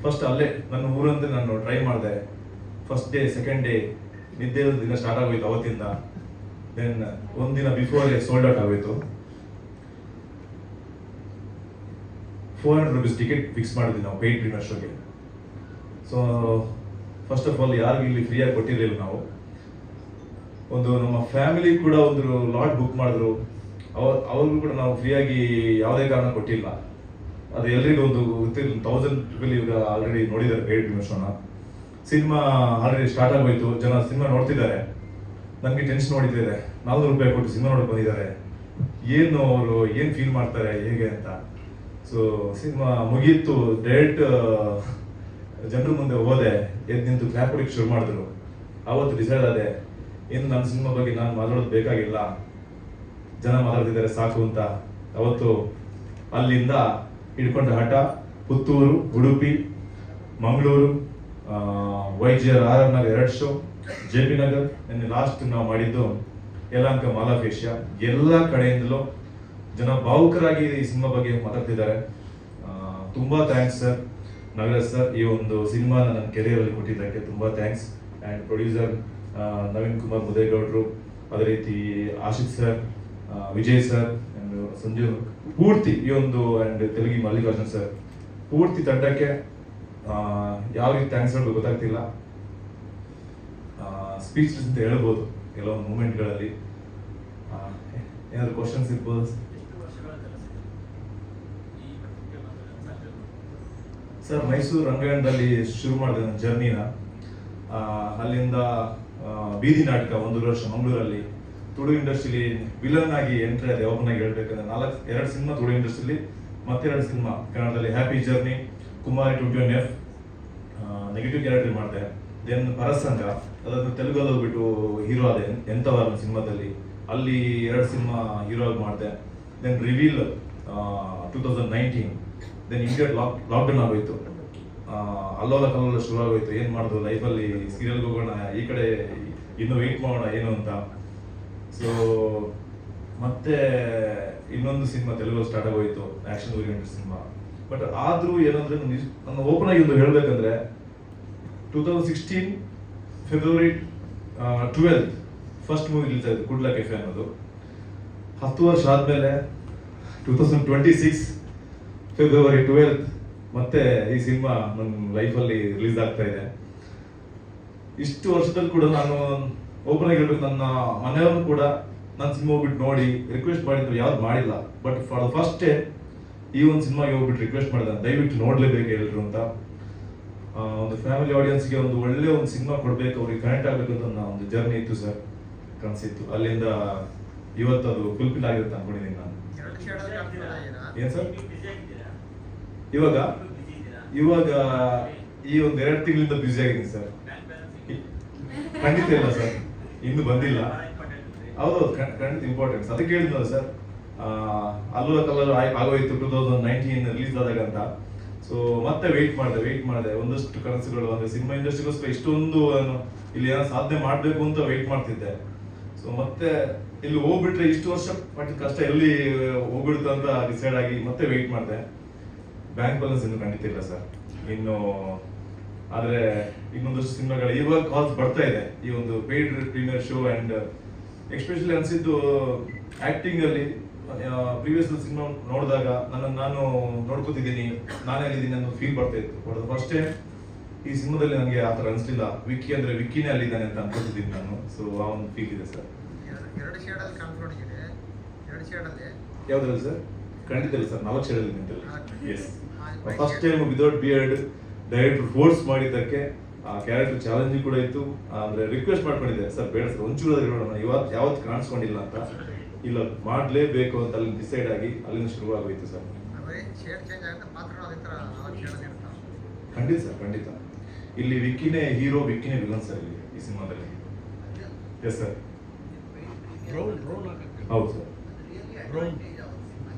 ಫಸ್ಟ್ ಅಲ್ಲೇ ನನ್ನ ಊರಂತೆ ನಾನು ಟ್ರೈ ಮಾಡಿದೆ. ಫಸ್ಟ್ ಡೇ, ಸೆಕೆಂಡ್ ಡೇ ನಿದ್ದೆ ದಿನ ಸ್ಟಾರ್ಟ್ ಆಗೋಯ್ತು ಅವತ್ತಿಂದ. ದೆನ್ ಒಂದಿನ ಬಿಫೋರೇ ಸೋಲ್ಡ್ ಔಟ್ ಆಗೋಯ್ತು. 400 rupees ಟಿಕೆಟ್ ಫಿಕ್ಸ್ ಮಾಡಿದ್ವಿ ನಾವು ಪೇಯ್ಡ್ ಪ್ರೀಮಿಯರ್ ಶೋಗೆ. ಸೊ ಫಸ್ಟ್ ಆಫ್ ಆಲ್ ಯಾರಿಗೂ ಇಲ್ಲಿ ಫ್ರೀಯಾಗಿ ಕೊಟ್ಟಿರಲಿಲ್ಲ ನಾವು. ಒಂದು ನಮ್ಮ ಫ್ಯಾಮಿಲಿ ಕೂಡ ಒಂದು ಲಾಟ್ ಬುಕ್ ಮಾಡಿದ್ರು. ಅವ್ರಿಗೂ ಕೂಡ ನಾವು ಫ್ರೀಯಾಗಿ ಯಾವುದೇ ಕಾರಣ ಕೊಟ್ಟಿಲ್ಲ. ಅದು ಎಲ್ರಿಗೂ ಒಂದು ಗೊತ್ತಿಲ್ಲ. 1000 people ಈಗ ಆಲ್ರೆಡಿ ನೋಡಿದ್ದಾರೆ ಪೇಯ್ಡ್ ಪ್ರೀಮಿಯರ್ ಶೋನ. ಸಿನಿಮಾ ಆಲ್ರೆಡಿ ಸ್ಟಾರ್ಟ್ ಆಗೋಯ್ತು, ಜನ ಸಿನಿಮಾ ನೋಡ್ತಿದ್ದಾರೆ. ನನಗೆ ಟೆನ್ಷನ್ ಹೊಡಿತಿದೆ, 400 ರೂಪಾಯಿ ಕೊಟ್ಟು ಸಿನಿಮಾ ನೋಡೋಕೆ ಬಂದಿದ್ದಾರೆ, ಅವರು ಏನು ಫೀಲ್ ಮಾಡ್ತಾರೆ ಹೇಗೆ ಅಂತ. ಸೊ ಸಿನಿಮಾ ಮುಗೀತು, ಡೈರೆಕ್ಟ್ ಜನರ ಮುಂದೆ ಹೋದೆ, ಎದ್ದು ನಿಂತು ಕ್ಲಾಪ್ ಹೊಡಿಕ್ಕೆ ಶುರು ಮಾಡಿದ್ರು. ಆವತ್ತು ಡಿಸೈಡ್ ಆದೆ, ಇನ್ನು ನನ್ನ ಸಿನಿಮಾ ಬಗ್ಗೆ ನಾನು ಮಾತಾಡೋದು ಬೇಕಾಗಿಲ್ಲ, ಜನ ಮಾತಾಡ್ತಿದ್ದಾರೆ ಸಾಕು ಅಂತ. ಅವತ್ತು ಅಲ್ಲಿಂದ ಹಿಡ್ಕೊಂಡ ಹಠ Puttur, Udupi, Mangaluru, YGR Nagar 2 show, JP Nagar, last ನಾವು ಮಾಡಿದ್ದು ಯಲಹಂಕ ಮಾಲಾಫೇಶಿಯಾ. ಎಲ್ಲ ಕಡೆಯಿಂದಲೂ ಜನ ಭಾವುಕರಾಗಿ ಈ ಸಿನಿಮಾ ಬಗ್ಗೆ ಮಾತಾಡ್ತಿದ್ದಾರೆ. ತುಂಬಾ ಥ್ಯಾಂಕ್ಸ್ ಸರ್, ನಾಗರಾಜ್ ಸರ್, ಈ ಒಂದು ಸಿನಿಮಾನ ನನ್ನ ಕೆರಿಯರಲ್ಲಿ ಕೊಟ್ಟಿದ್ದಕ್ಕೆ ತುಂಬಾ thanks. And producer Naveen Kumar ಮುದೇಗೌಡರು, ಅದೇ ರೀತಿ Ashith sir, Vijay sir and Sanjeev, ಪೂರ್ತಿ ಈ ಒಂದು ಆ್ಯಂಡ್ ತೆಲುಗಿ ಮಲ್ಲಿಕಾರ್ಜುನ್ ಸರ್, ಪೂರ್ತಿ ತಂಡಕ್ಕೆ ಯಾವ ರೀತಿ ಥ್ಯಾಂಕ್ಸ್ ಹೇಳೋದು ಗೊತ್ತಾಗ್ತಿಲ್ಲ. ಸ್ಪೀಚ್ ಅಂತ ಹೇಳ್ಬೋದು ಕೆಲವೊಂದು ಮೂಮೆಂಟ್ಗಳಲ್ಲಿ. ಏನಾದ್ರು ಕ್ವಶನ್ಸ್ ಇರ್ಬೋದು ಸರ್ ಮೈಸೂರು ರಂಗಾಯಣದಲ್ಲಿ ಶುರು ಮಾಡಿದೆ ನನ್ನ ಜರ್ನಿನ. ಅಲ್ಲಿಂದ ಬೀದಿ ನಾಟಕ 1 ವರ್ಷ ಮಂಗಳೂರಲ್ಲಿ, ತುಳು ಇಂಡಸ್ಟ್ರಿಲಿ ವಿಲನ್ ಆಗಿ ಎಂಟ್ರಿ ಆದ. ಯಾವಾಗನಾಗಿ ಹೇಳ್ಬೇಕಂದ್ರೆ 2 ಸಿನಿಮಾ ತುಳು ಇಂಡಸ್ಟ್ರಿಲಿ, ಮತ್ತೆ 2 ಸಿನಿಮಾ ಕನ್ನಡದಲ್ಲಿ. ಹ್ಯಾಪಿ ಜರ್ನಿ, ಕುಮಾರಿ 21F ನೆಗೆಟಿವ್ ಕ್ಯಾರೆಕ್ಟರ್ ಮಾಡಿದೆ. ದೆನ್ ಪರಸಂಗ, ಅದನ್ನು ತೆಲುಗಲ್ಲಿ ಹೋಗ್ಬಿಟ್ಟು ಹೀರೋ ಆದೆ ಎಂಥವಾರ ಸಿನಿಮಾದಲ್ಲಿ, ಅಲ್ಲಿ 2 ಸಿನಿಮಾ ಹೀರೋ ಆಗಿ ಮಾಡಿದೆ. Then reveal 2019. Then immediate lockdown ಆಗೋಯ್ತು. ಅಲ್ಲೋಲ ಕಲ್ಲೋಲ ಶುರು ಆಗೋಯ್ತು. ಏನು ಮಾಡೋದು ಲೈಫಲ್ಲಿ, ಸೀರಿಯಲ್ಗೆ ಹೋಗೋಣ, ಈ ಕಡೆ ಇನ್ನೂ ವೆಯ್ಟ್ ಮಾಡೋಣ ಏನು ಅಂತ. ಸೊ ಮತ್ತೆ ಇನ್ನೊಂದು ಸಿನಿಮಾ ತೆಲುಗು ಸ್ಟಾರ್ಟ್ ಆಗೋಯ್ತು, ಆಕ್ಷನ್ ಓರಿಯೆಂಟೆಡ್ ಸಿನಿಮಾ. ಬಟ್ ಆದ್ರೂ ಏನಂದ್ರೆ ನನ್ನ ಓಪನ್ ಆಗಿ ಒಂದು ಹೇಳ್ಬೇಕಂದ್ರೆ 2016 ಫೆಬ್ರವರಿ 12 ಫಸ್ಟ್ ಮೂವಿ ರಿಲೀಸ್ ಆಯಿತು, ಗುಡ್ ಲಕ್ ಎಫ್ ಅನ್ನೋದು. 10 ವರ್ಷ ಆದ್ಮೇಲೆ 2026 ಫೆಬ್ರವರಿ 12 ಮತ್ತೆ ಈ ಸಿನಿಮಾ ನನ್ನ ಲೈಫಲ್ಲಿ ರಿಲೀಸ್ ಆಗ್ತಾ ಇದೆ. ಇಷ್ಟು ವರ್ಷದಲ್ಲಿ ಕೂಡ ನಾನು ಓಪನ್ ಆಗಿ ಹೇಳ್ಬೇಕು, ನನ್ನ ಮನೆಯವರು ಕೂಡ ನನ್ನ ಸಿನಿಮಾ ಹೋಗ್ಬಿಟ್ಟು ನೋಡಿ ರಿಕ್ವೆಸ್ಟ್ ಮಾಡಿದ್ರು, ಯಾವ್ದು ಮಾಡಿಲ್ಲ. But for the first day ಈ ಒಂದು ಸಿನಿಮಾಗೆ ಹೋಗ್ಬಿಟ್ಟು ರಿಕ್ವೆಸ್ಟ್ ಮಾಡಿದೆ, ದಯವಿಟ್ಟು ನೋಡ್ಲೇಬೇಕು ಎಲ್ಲರೂ ಅಂತ. ಒಂದು ಫ್ಯಾಮಿಲಿ ಆಡಿಯನ್ಸ್ಗೆ ಒಂದು ಒಳ್ಳೆ ಒಂದು ಸಿನಿಮಾ ಕೊಡ್ಬೇಕು, ಅವ್ರಿಗೆ ಕನೆಕ್ಟ್ ಆಗ್ಬೇಕು ಅಂತ ನನ್ನ ಒಂದು ಜರ್ನಿ ಇತ್ತು ಸರ್, ಕನಸಿತ್ತು. ಅಲ್ಲಿಂದ ಇವತ್ತು ಅದು ಫುಲ್ಫಿಲ್ ಆಗಿರುತ್ತೆ ಅನ್ಕೊಂಡಿದ್ದೀನಿ ನಾನು. ಏನ್ ಸರ್ ಇವಾಗ ಈ ಒಂದು 2 ತಿಂಗಳಿಂದ ಬ್ಯುಸಿ ಆಗಿದ್ದೀನಿ ಸರ್. ಖಂಡಿತ ಇಲ್ಲ ಸರ್, ಇನ್ನು ಬಂದಿಲ್ಲ. ಹೌದು, ಖಂಡಿತ ಇಂಪಾರ್ಟೆಂಟ್ಸ್. ಅದಕ್ಕೆ ಹೇಳಿದ್ನಲ್ಲ ಸರ್, ಅಲ್ಲೂ ಕಲ್ಲರು ಆಗೋಯ್ತು 2019 ರಿಲೀಸ್ ಆದಾಗ ಅಂತ. ಸೊ ಮತ್ತೆ ವೆಯ್ಟ್ ಮಾಡಿದೆ. ಒಂದಷ್ಟು ಕನಸುಗಳು, ಅಂದ್ರೆ ಸಿನಿಮಾ ಇಂಡಸ್ಟ್ರಿಗೋಸ್ಕರ ಇಷ್ಟೊಂದು ಇಲ್ಲಿ ಏನೋ ಸಾಧನೆ ಮಾಡಬೇಕು ಅಂತ ವೆಯ್ಟ್ ಮಾಡ್ತಿದ್ದೆ. ಸೊ ಮತ್ತೆ ಇಲ್ಲಿ ಹೋಗ್ಬಿಟ್ರೆ ಇಷ್ಟು ವರ್ಷ ಪಟ್ಟಿದ ಕಷ್ಟ ಎಲ್ಲಿ ಹೋಗ್ಬಿಡುತ್ತೆ ಅಂತ ಡಿಸೈಡ್ ಆಗಿ ಮತ್ತೆ ವೆಯ್ಟ್ ಮಾಡಿದೆ. ಬ್ಯಾಂಕ್ ಬ್ಯಾಲೆನ್ಸ್ ಇನ್ನು ಖಂಡಿತ ಇಲ್ಲ ಸರ್ ಇನ್ನು. ಆದ್ರೆ ಇನ್ನೊಂದಷ್ಟು ಸಿನಿಮಾಗಳು ಇವಾಗ ಕಾಲ್ಸ್ ಬರ್ತಾ ಇದೆ, ಈ ಒಂದು paid premiere show. And especially ಅನ್ಸಿದ್ದು ಆಕ್ಟಿಂಗ್ ಅಲ್ಲಿ, ಪ್ರೀವಿಯಸ್ ಸಿನಿಮಾ ನೋಡಿದಾಗ ನಾನು ನೋಡ್ಕೋತಿದ್ದೀನಿ, ನಾನೇ ಅಲ್ಲಿದ್ದೀನಿ ಅನ್ನೋ ಫೀಲ್ ಬರ್ತಾ ಇತ್ತು. ಬಟ್ ಫಸ್ಟ್ ಟೈಮ್ ಈ ಸಿನಿಮಾದಲ್ಲಿ ನನಗೆ ಆ ಥರ ಅನಿಸ್ಲಿಲ್ಲ. ವಿಕ್ಕಿ ಅಂದ್ರೆ ವಿಕ್ಕಿನೇ ಅಲ್ಲಿದ್ದಾನೆ ಅಂತ ಅನ್ಕೋತಿದ್ದೀನಿ ನಾನು. ಸೊ ಆ ಒಂದು ಫೀಲ್ ಇದೆ ಸರ್. 2 ಶೇಡಲ್ಲಿ ಕಾಣಿಸ್ಕೊಂಡಿದೆ. 2 ಶೇಡಲ್ಲಿ ಯಾವ್ದ್ರಲ್ಲಿ ಸರ್? ಖಂಡಿತ ಇಲ್ಲ ಸರ್, 4 ಶೇಡಲ್ಲಿ ನಿಂತಲ್ಲಿ. Yes, first time without beard director force ಮಾಡಿದ್ದಕ್ಕೆ ಆ ಕ್ಯಾರೆಕ್ಟರ್ ಚಾಲೆಂಜಿಂಗ್ ಕೂಡ ಇತ್ತು. ಅಂದ್ರೆ ರಿಕ್ವೆಸ್ಟ್ ಮಾಡ್ಕೊಂಡಿದ್ದೆ, ಸರ್ ಬೇಡ ಸರ್ ಒಂಚೂರು ಇರೋಣ, ಯಾವತ್ತು ಕಾಣಿಸ್ಕೊಂಡಿಲ್ಲ ಅಂತ. ಇಲ್ಲ ಮಾಡಲೇಬೇಕು ಅಂತ ಅಲ್ಲಿ ಡಿಸೈಡ್ ಆಗಿ ಅಲ್ಲಿಂದ ಶುರುವಾಗೋಯ್ತು ಸರ್. ಖಂಡಿತ ಸರ್, ಖಂಡಿತ. ಇಲ್ಲಿ ವಿಕ್ಕಿನೇ ಹೀರೋ, ವಿಕ್ಕಿನೇ ವಿಲನ್ ಸರ್ ಇಲ್ಲಿ ಈ ಸಿನಿಮಾದಲ್ಲಿ. ಎಸ್ ಸರ್, ಹೌದು ಸರ್.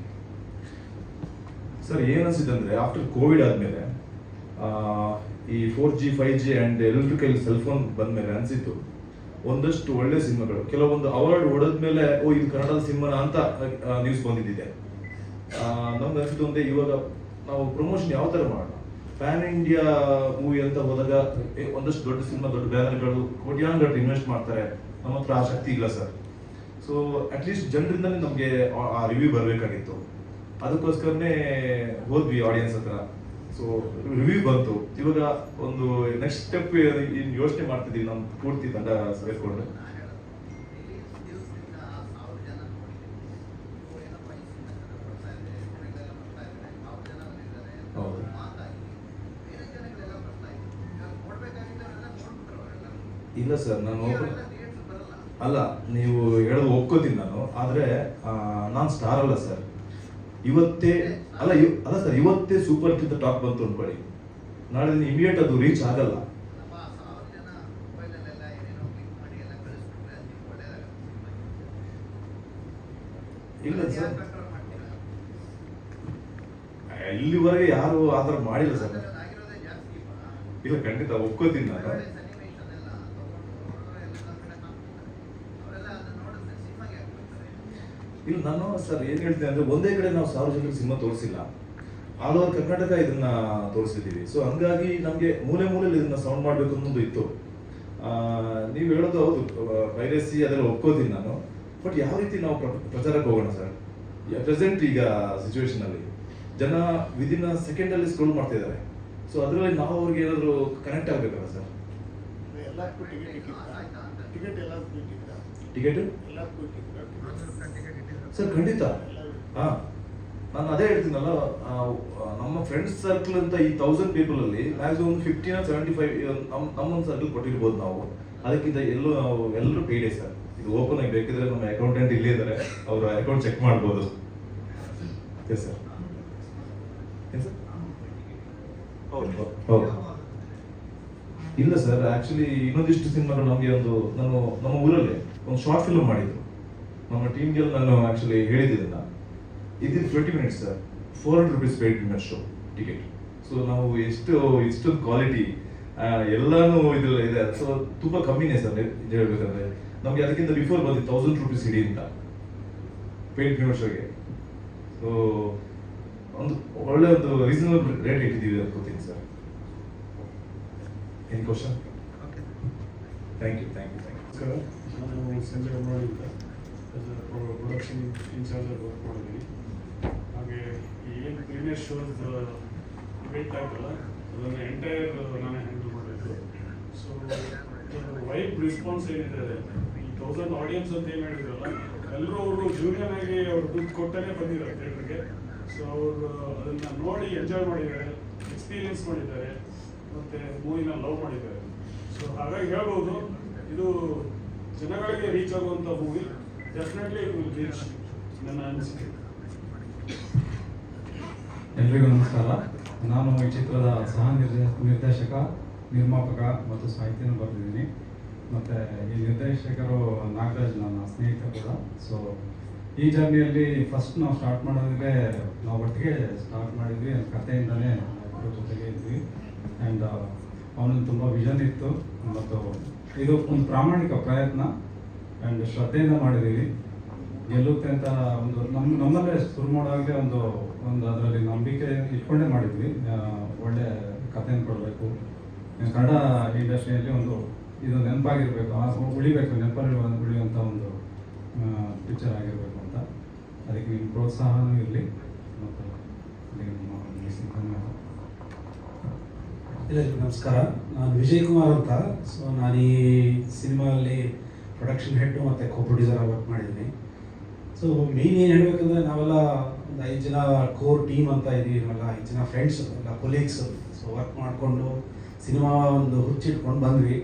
ಸರ್ ಏನನ್ಸಿದೆ ಅಂದ್ರೆ, ಆಫ್ಟರ್ ಕೋವಿಡ್ ಆದ್ಮೇಲೆ ಈ 4G 5G and electrical cell phone ಬಂದ್ಮೇಲೆ ಅನ್ಸಿತ್ತು ಒಂದಷ್ಟು ಒಳ್ಳೆ ಸಿನಿಮಾಗಳು, ಕೆಲವೊಂದು ಅವಾರ್ಡ್ ಹೊಡೆದ್ಮೇಲೆ ಓ ಇದು ಕನ್ನಡದ ಸಿನಿಮಾನ ಅಂತ ನ್ಯೂಸ್ ಬಂದಿದ್ದಿದೆ. ನಮ್ಗೆ ಅನ್ಸಿದ್ದು ಒಂದೇ, ಇವಾಗ ನಾವು ಪ್ರಮೋಷನ್ ಯಾವ ತರ ಮಾಡೋಣ, ಪ್ಯಾನ್ ಇಂಡಿಯಾ ಮೂವಿ ಅಂತ ಹೋದಾಗ ಒಂದಷ್ಟು ದೊಡ್ಡ ಸಿನಿಮಾ, ದೊಡ್ಡ ಬ್ಯಾನರ್ಗಳು ಕೋಟ್ಯಾಂತರ ಇನ್ವೆಸ್ಟ್ ಮಾಡ್ತಾರೆ. ನಮ್ಮ ಹತ್ರ ಆ ಶಕ್ತಿ ಇಲ್ಲ ಸರ್. ಸೊ ಅಟ್ಲೀಸ್ಟ್ ಜನರಿಂದಲೇ ನಮಗೆ ಆ ರಿವ್ಯೂ ಬರಬೇಕಾಗಿತ್ತು. ಅದಕ್ಕೋಸ್ಕರನೇ ಹೋದ್ವಿ ಆಡಿಯನ್ಸ್ ಹತ್ರ. ಸೊ ರಿವ್ಯೂ ಬಂತು. ಇವಾಗ ಒಂದು ನೆಕ್ಸ್ಟ್ ಸ್ಟೆಪ್ ಯೋಚನೆ ಮಾಡ್ತಿದ್ದೀವಿ ನಮ್ಮ ಪೂರ್ತಿ ತಂಡ ಸೇರ್ಕೊಂಡು. ಹೌದು, ಇಲ್ಲ ಸರ್, ಅಲ್ಲ ನೀವು ಹೇಳೋದು ಒಪ್ಕೋತೀನಿ ನಾನು. ಆದ್ರೆ ನಾನು ಸ್ಟಾರ್ ಅಲ್ಲ ಸರ್. ಇವತ್ತೇ ಸರ್, ಇವತ್ತೇ ಸೂಪರ್ ಅಂತ ಟಾಕ್ ಬಂತು ಅನ್ಕೊಳ್ಳಿ, ನಾಳೆ ಇಮಿಡಿಯೇಟ್ ಅದು ರೀಚ್ ಆಗಲ್ಲ. ಇಲ್ಲ ಸರ್, ಇಲ್ಲಿವರೆಗೆ ಯಾರು ಆತರ ಮಾಡಿಲ್ಲ ಸರ್. ಇಲ್ಲ, ಖಂಡಿತ ಒಪ್ಕೋತೀನಿ ನಾನು. ಇಲ್ಲ, ನಾನು ಸರ್ ಏನ್ ಹೇಳ್ತೀನಿ ಅಂದ್ರೆ, ಒಂದೇ ಕಡೆ ನಾವು ಸಾರ್ವಜನಿಕ ಸಿನಿಮಾ ತೋರಿಸಿಲ್ಲ, ಆಲ್ ಓವರ್ ಕರ್ನಾಟಕ ಇದನ್ನ ತೋರಿಸಿದ್ದೀವಿ. ಸೊ ಹಂಗಾಗಿ ನಮ್ಗೆ ಮೂಲೆ ಮೂಲೆಯಲ್ಲಿ ಇದನ್ನ ಸೌಂಡ್ ಮಾಡ್ಬೇಕು ಅನ್ನೋದು ಇತ್ತು. ನೀವು ಹೇಳೋದು ಹೌದು, ಪೈರಸಿ ಅದೆಲ್ಲ ಒಪ್ಕೋತೀನಿ ನಾನು. ಬಟ್ ಯಾವ ರೀತಿ ನಾವು ಪ್ರಚಾರಕ್ಕೆ ಹೋಗೋಣ ಸರ್? ಪ್ರೆಸೆಂಟ್ ಈಗ ಸಿಚುವೇಶನ್ ಅಲ್ಲಿ ಜನ ವಿದಿನ್ ಸೆಕೆಂಡ್ ಅಲ್ಲಿ ಸ್ಕ್ರೋಲ್ ಮಾಡ್ತಾ ಇದ್ದಾರೆ. ಸೊ ಅದರಲ್ಲಿ ನಾವು ಅವ್ರಿಗೆ ಏನಾದ್ರು ಕನೆಕ್ಟ್ ಆಗ್ಬೇಕಲ್ಲ ಸರ್? ಟಿಕೆಟ್ ಸರ್ ಖಂಡಿತ. ನಾನು ಅದೇ ಹೇಳ್ತೀನಲ್ಲ, ನಮ್ಮ ಫ್ರೆಂಡ್ಸ್ ಸರ್ಕಲ್ ಅಂತ ಈ 1000 ಪೀಪಲ್ ಅಲ್ಲಿ ಮ್ಯಾಕ್ಸಿಮಮ್ 15 or 75 ನಮ್ಮೊಂದು ಸರ್ಕಲ್ ಕೊಟ್ಟಿರ್ಬೋದು ನಾವು. ಅದಕ್ಕಿಂತ ಎಲ್ಲರೂ ಪೇಯ್ಡೆ ಸರ್. ಇದು ಓಪನ್ ಆಗಿ ಬೇಕಿದ್ರೆ ನಮ್ಮ ಅಕೌಂಟೆಂಟ್ ಇಲ್ಲೇ ಇದ್ದಾರೆ, ಅವರ ಅಕೌಂಟ್ ಚೆಕ್ ಮಾಡ್ಬೋದು. Yes sir. ಹೌದು. ಇಲ್ಲ ಸರ್, ಆಕ್ಚುಲಿ ಇನ್ನೊಂದಿಷ್ಟು ಸಿನಿಮಾಗಳು ನಮಗೆ ನಮ್ಮ ಊರಲ್ಲಿ ಒಂದು ಶಾರ್ಟ್ ಫಿಲ್ಮ್ ಮಾಡಿದ್ರು. ನಮ್ಮ ಟೀಮ್ಗೆಲ್ಲ ನಾನು ಆಕ್ಚುಲಿ ಹೇಳಿದ್ದಿಲ್ಲ. ಇದು 20 minutes sir, 400 rupees paid premiere show ticket. So ನಾವು ಇಷ್ಟೊಂದು ಕ್ವಾಲಿಟಿ ಎಲ್ಲಾನು ಇದೆಲ್ಲ ಇದೆ. ಸೊ ತುಂಬಾ ಕಮ್ಮಿನೇ ಸರ್ ಹೇಳ್ಬೇಕಂದ್ರೆ. ನಮಗೆ ಅದಕ್ಕಿಂತ ಬಿಫೋರ್ ಬಂದಿದ್ದು 1000 rupees ಇಡೀ ಅಂತ ಪೇಡ್ ಪ್ರೀಮಿಯರ್ ಶೋಗೆ. ಸೊ ಒಂದು ಒಳ್ಳೆ ಒಂದು ರೀಸನಬಲ್ ರೇಟ್ ಇಟ್ಟಿದ್ದೀವಿ ಅನ್ಕೋತೀನಿ ಸರ್. ಏನು ಕ್ವಶನ್? Thank you. ನಮಸ್ಕಾರ, ನಾನು ಸಂಜಯ್ ಒಮ್ಮಡಿಯಿಂದ ಪ್ರೊಡಕ್ಷನ್ ಇನ್ಚಾರ್ಜ್ ವರ್ಕ್ ಮಾಡಿದ್ದೀನಿ. ಹಾಗೆ ಏನು ಪ್ರೀಮಿಯರ್ ಶೋಸ್ ಇವೆಂಟ್ ಆಯ್ತಲ್ಲ, ಅದನ್ನು ಎಂಟೈರ್ ನಾನೇ ಹ್ಯಾಂಡಲ್ ಮಾಡಿದ್ದು. ಸೊ ವೈಬ್ ರೆಸ್ಪಾನ್ಸ್ ಏನಿದೆ, ಈ 1000 ಆಡಿಯನ್ಸ್ ಅಂತ ಏನು ಹೇಳಿದ್ರಲ್ಲ, ಎಲ್ಲರೂ ಅವರು ಜೂನಿಯರ್ ಆಗಿ ಅವ್ರು ದುಡ್ಡು ಕೊಟ್ಟೇ ಬಂದಿದ್ದಾರೆ ಥಿಯೇಟ್ರಿಗೆ. ಸೊ ಅವರು ಅದನ್ನು ನೋಡಿ ಎಂಜಾಯ್ ಮಾಡಿದ್ದಾರೆ, ಎಕ್ಸ್ಪೀರಿಯನ್ಸ್ ಮಾಡಿದ್ದಾರೆ, ಮತ್ತು ಮೂವಿನ ಲವ್ ಮಾಡಿದ್ದಾರೆ. ಸೊ ಹಾಗಾಗಿ ಹೇಳ್ಬೋದು, ಇದು ಜನಗಳಿಗೆ ರೀಚ್ ಆಗುವಂಥ movie. Definitely it will reach, ನನ್ನ ಅನಿಸಿಕೆ. ಎಲ್ರಿಗೂ ನಮಸ್ಕಾರ. ನಾನು ಈ ಚಿತ್ರದ ಸಹ ನಿರ್ದೇಶಕ, ನಿರ್ಮಾಪಕ ಮತ್ತು ಸಾಹಿತ್ಯನ ಬರೆದಿದ್ದೀನಿ. ಮತ್ತು ಈ ನಿರ್ದೇಶಕರು ನಾಗರಾಜ್ ನನ್ನ ಸ್ನೇಹಿತ ಕೂಡ. ಸೊ ಈ ಜರ್ನಿಯಲ್ಲಿ ಫಸ್ಟ್ ನಾವು ಸ್ಟಾರ್ಟ್ ಮಾಡೋದಕ್ಕೆ ನಾವು ಒಟ್ಟಿಗೆ ಸ್ಟಾರ್ಟ್ ಮಾಡಿದ್ವಿ. ಕಥೆಯಿಂದಲೇ ಇಬ್ಬರ ಜೊತೆಗೆ ಇದ್ವಿ. ಆ್ಯಂಡ್ ಅವನಿಗೆ ತುಂಬ ವಿಷನ್ ಇತ್ತು ಮತ್ತು ಇದು ಒಂದು ಪ್ರಾಮಾಣಿಕ ಪ್ರಯತ್ನ ಆ್ಯಂಡ್ ಶ್ರದ್ಧೆಯಿಂದ ಮಾಡಿದ್ದೀವಿ. ಗೆಲ್ಲುತ್ತೆ ಅಂತ ನಮ್ಮಲ್ಲೇ ಶುರು ಮಾಡೋವಾಗಲೇ ಒಂದು ಅದರಲ್ಲಿ ನಂಬಿಕೆ ಇಟ್ಕೊಂಡೇ ಮಾಡಿದ್ವಿ. ಒಳ್ಳೆ ಕಥೆಯನ್ನು ಕೊಡಬೇಕು, ಕನ್ನಡ ಇಂಡಸ್ಟ್ರಿಯಲ್ಲಿ ಇದು ನೆನಪಾಗಿರಬೇಕು, ಉಳಿಬೇಕು, ಉಳಿಯುವಂಥ ಒಂದು ಪಿಕ್ಚರ್ ಆಗಿರಬೇಕು ಅಂತ. ಅದಕ್ಕೆ ನಿಮ್ಮ ಪ್ರೋತ್ಸಾಹನೂ ಇರಲಿ ಮತ್ತು ಎಲ್ಲರಿಗೂ ನಮಸ್ಕಾರ. ನಾನು ವಿಜಯ್ ಕುಮಾರ್ ಅಂತ. ಸೊ ನಾನು ಈ ಸಿನಿಮಾದಲ್ಲಿ ಪ್ರೊಡಕ್ಷನ್ ಹೆಡ್ ಮತ್ತು ಕೋ ಪ್ರೊಡ್ಯೂಸರ್ ವರ್ಕ್ ಮಾಡಿದ್ದೀನಿ. ಸೊ ಮೇನ್ ಏನು ಹೇಳಬೇಕಂದ್ರೆ, ನಾವೆಲ್ಲ ಒಂದು 5 ಜನ ಕೋರ್ ಟೀಮ್ ಅಂತ ಇದ್ದೀವಿ. ನಾವೆಲ್ಲ 5 ಜನ ಫ್ರೆಂಡ್ಸ್, ಎಲ್ಲ ಕೊಲೀಗ್ಸು. ಸೊ ವರ್ಕ್ ಮಾಡಿಕೊಂಡು ಸಿನಿಮಾ ಒಂದು ಹುಚ್ಚಿಟ್ಕೊಂಡು ಬಂದ್ವಿ.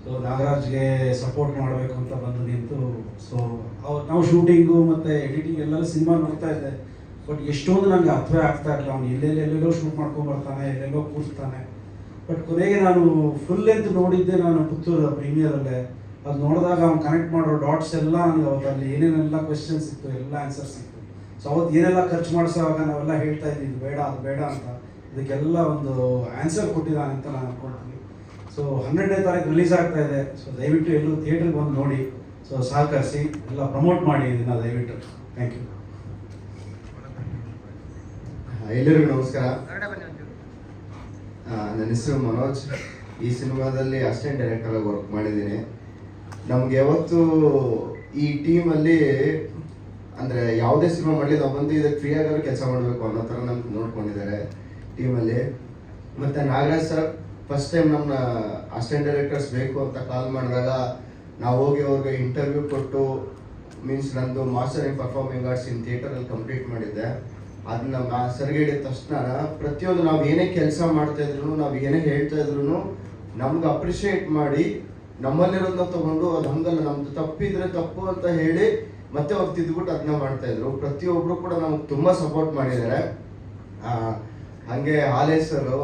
ಸೊ ನಾಗರಾಜ್ಗೆ ಸಪೋರ್ಟ್ ಮಾಡಬೇಕು ಅಂತ ಬಂದು ನಿಂತು. ಸೊ ನಾವು ಶೂಟಿಂಗು ಮತ್ತು ಎಡಿಟಿಂಗ್ ಎಲ್ಲೆಲ್ಲ ಸಿನಿಮಾ ನೋಡ್ತಾ ಇದ್ದೆ. ಬಟ್ ಎಷ್ಟೊಂದು ನನಗೆ ಅರ್ಥವೇ ಆಗ್ತಾ ಇರಲಿಲ್ಲ. ಅವ್ನು ಎಲ್ಲೆಲ್ಲೋ ಶೂಟ್ ಮಾಡ್ಕೊಂಡ್ಬರ್ತಾನೆ, ಎಲ್ಲೆಲ್ಲೋ ಕೂರಿಸ್ತಾನೆ. ಬಟ್ ಕೊನೆಗೆ ನಾನು ಫುಲ್ ಲೆಂತ್ ನೋಡಿದ್ದೆ ನಾನು ಪುತ್ತೂರು ಪ್ರೀಮಿಯರಲ್ಲೇ. ಅದು ನೋಡಿದಾಗ ಅವ್ನು ಕನೆಕ್ಟ್ ಮಾಡೋ ಡಾಟ್ಸ್ ಎಲ್ಲ ನನಗೆ ಅವತ್ತಲ್ಲಿ ಏನೇನೆಲ್ಲ ಕ್ವೆಶನ್ಸ್ ಇತ್ತು, ಎಲ್ಲ ಆನ್ಸರ್ಸ್ ಇತ್ತು. ಸೊ ಅವತ್ತು ಏನೆಲ್ಲ ಖರ್ಚು ಮಾಡಿಸೋವಾಗ ನಾವೆಲ್ಲ ಹೇಳ್ತಾ ಇದ್ವಿ, ಇದು ಬೇಡ ಅದು ಬೇಡ ಅಂತ. ಇದಕ್ಕೆಲ್ಲ ಒಂದು ಆನ್ಸರ್ ಕೊಟ್ಟಿದ್ದಾನೆ ಅಂತ ನಾನು ಅನ್ಕೊಳ್ತೀನಿ. ಸೊ 12ನೇ ತಾರೀಕು ರಿಲೀಸ್ ಆಗ್ತಾ ಇದೆ. ಸೊ ದಯವಿಟ್ಟು ಎಲ್ಲರೂ ಥಿಯೇಟ್ರಿಗೆ ಬಂದು ನೋಡಿ. ಸೊ ಸಹಕರಿಸಿ, ಎಲ್ಲ ಪ್ರಮೋಟ್ ಮಾಡಿ ಇದನ್ನು ದಯವಿಟ್ಟು. Thank you. ಎಲ್ಲರಿಗೂ ನಮಸ್ಕಾರ. ನನ್ನ ಹೆಸರು ಮನೋಜ್. ಈ ಸಿನಿಮಾದಲ್ಲಿ ಅಸಿಸ್ಟೆಂಟ್ ಡೈರೆಕ್ಟರ್ ಆಗಿ ವರ್ಕ್ ಮಾಡಿದ್ದೀನಿ. ನಮ್ಗೆ ಯಾವತ್ತು ಈ ಟೀಮಲ್ಲಿ ಅಂದರೆ ಯಾವುದೇ ಸಿನಿಮಾ ಮಾಡಲಿ ನಾವು ಬಂದು ಇದಕ್ಕೆ ಫ್ರೀ ಆಗಾದ್ರೂ ಕೆಲಸ ಮಾಡಬೇಕು ಅನ್ನೋ ಥರ ನಮ್ಗೆ ನೋಡ್ಕೊಂಡಿದ್ದಾರೆ ಟೀಮಲ್ಲಿ. ಮತ್ತು ನಾಗರಾಜ್ ಸರ್ ಫಸ್ಟ್ ಟೈಮ್ ನಮ್ಮನ್ನ ಅಸಿಸ್ಟೆಂಟ್ ಡೈರೆಕ್ಟರ್ಸ್ ಬೇಕು ಅಂತ ಕಾಲ್ ಮಾಡಿದಾಗ ನಾವು ಹೋಗಿ ಅವ್ರಿಗೆ ಇಂಟರ್ವ್ಯೂ ಕೊಟ್ಟು, ಮೀನ್ಸ್ ನಂದು master in performing arts in ಥಿಯೇಟರಲ್ಲಿ ಕಂಪ್ಲೀಟ್ ಮಾಡಿದ್ದೆ. ಅದನ್ನ ಸರ್ಗೆ ಹಿಡಿದ ತಕ್ಷಣ ಪ್ರತಿಯೊಂದು ನಾವು ಏನೇ ಕೆಲಸ ಮಾಡ್ತಾಯಿದ್ರು, ನಾವು ಏನೇ ಹೇಳ್ತಾ ಇದ್ರು ನಮ್ಗೆ ಅಪ್ರಿಷಿಯೇಟ್ ಮಾಡಿ ನಮ್ಮಲ್ಲಿರೋದನ್ನ ತೊಗೊಂಡು ಅದು ಹಂಗಲ್ಲ, ನಮ್ದು ತಪ್ಪಿದ್ರೆ ತಪ್ಪು ಅಂತ ಹೇಳಿ ಮತ್ತೆ ಅವ್ರು ತಿದ್ದುಬಿಟ್ಟು ಅದನ್ನ ಮಾಡ್ತಾಯಿದ್ರು. ಪ್ರತಿಯೊಬ್ಬರು ಕೂಡ ನಮ್ಗೆ ತುಂಬ ಸಪೋರ್ಟ್ ಮಾಡಿದ್ದಾರೆ. ಹಾಗೆ ಹಾಲೇಶ್ ಸರು,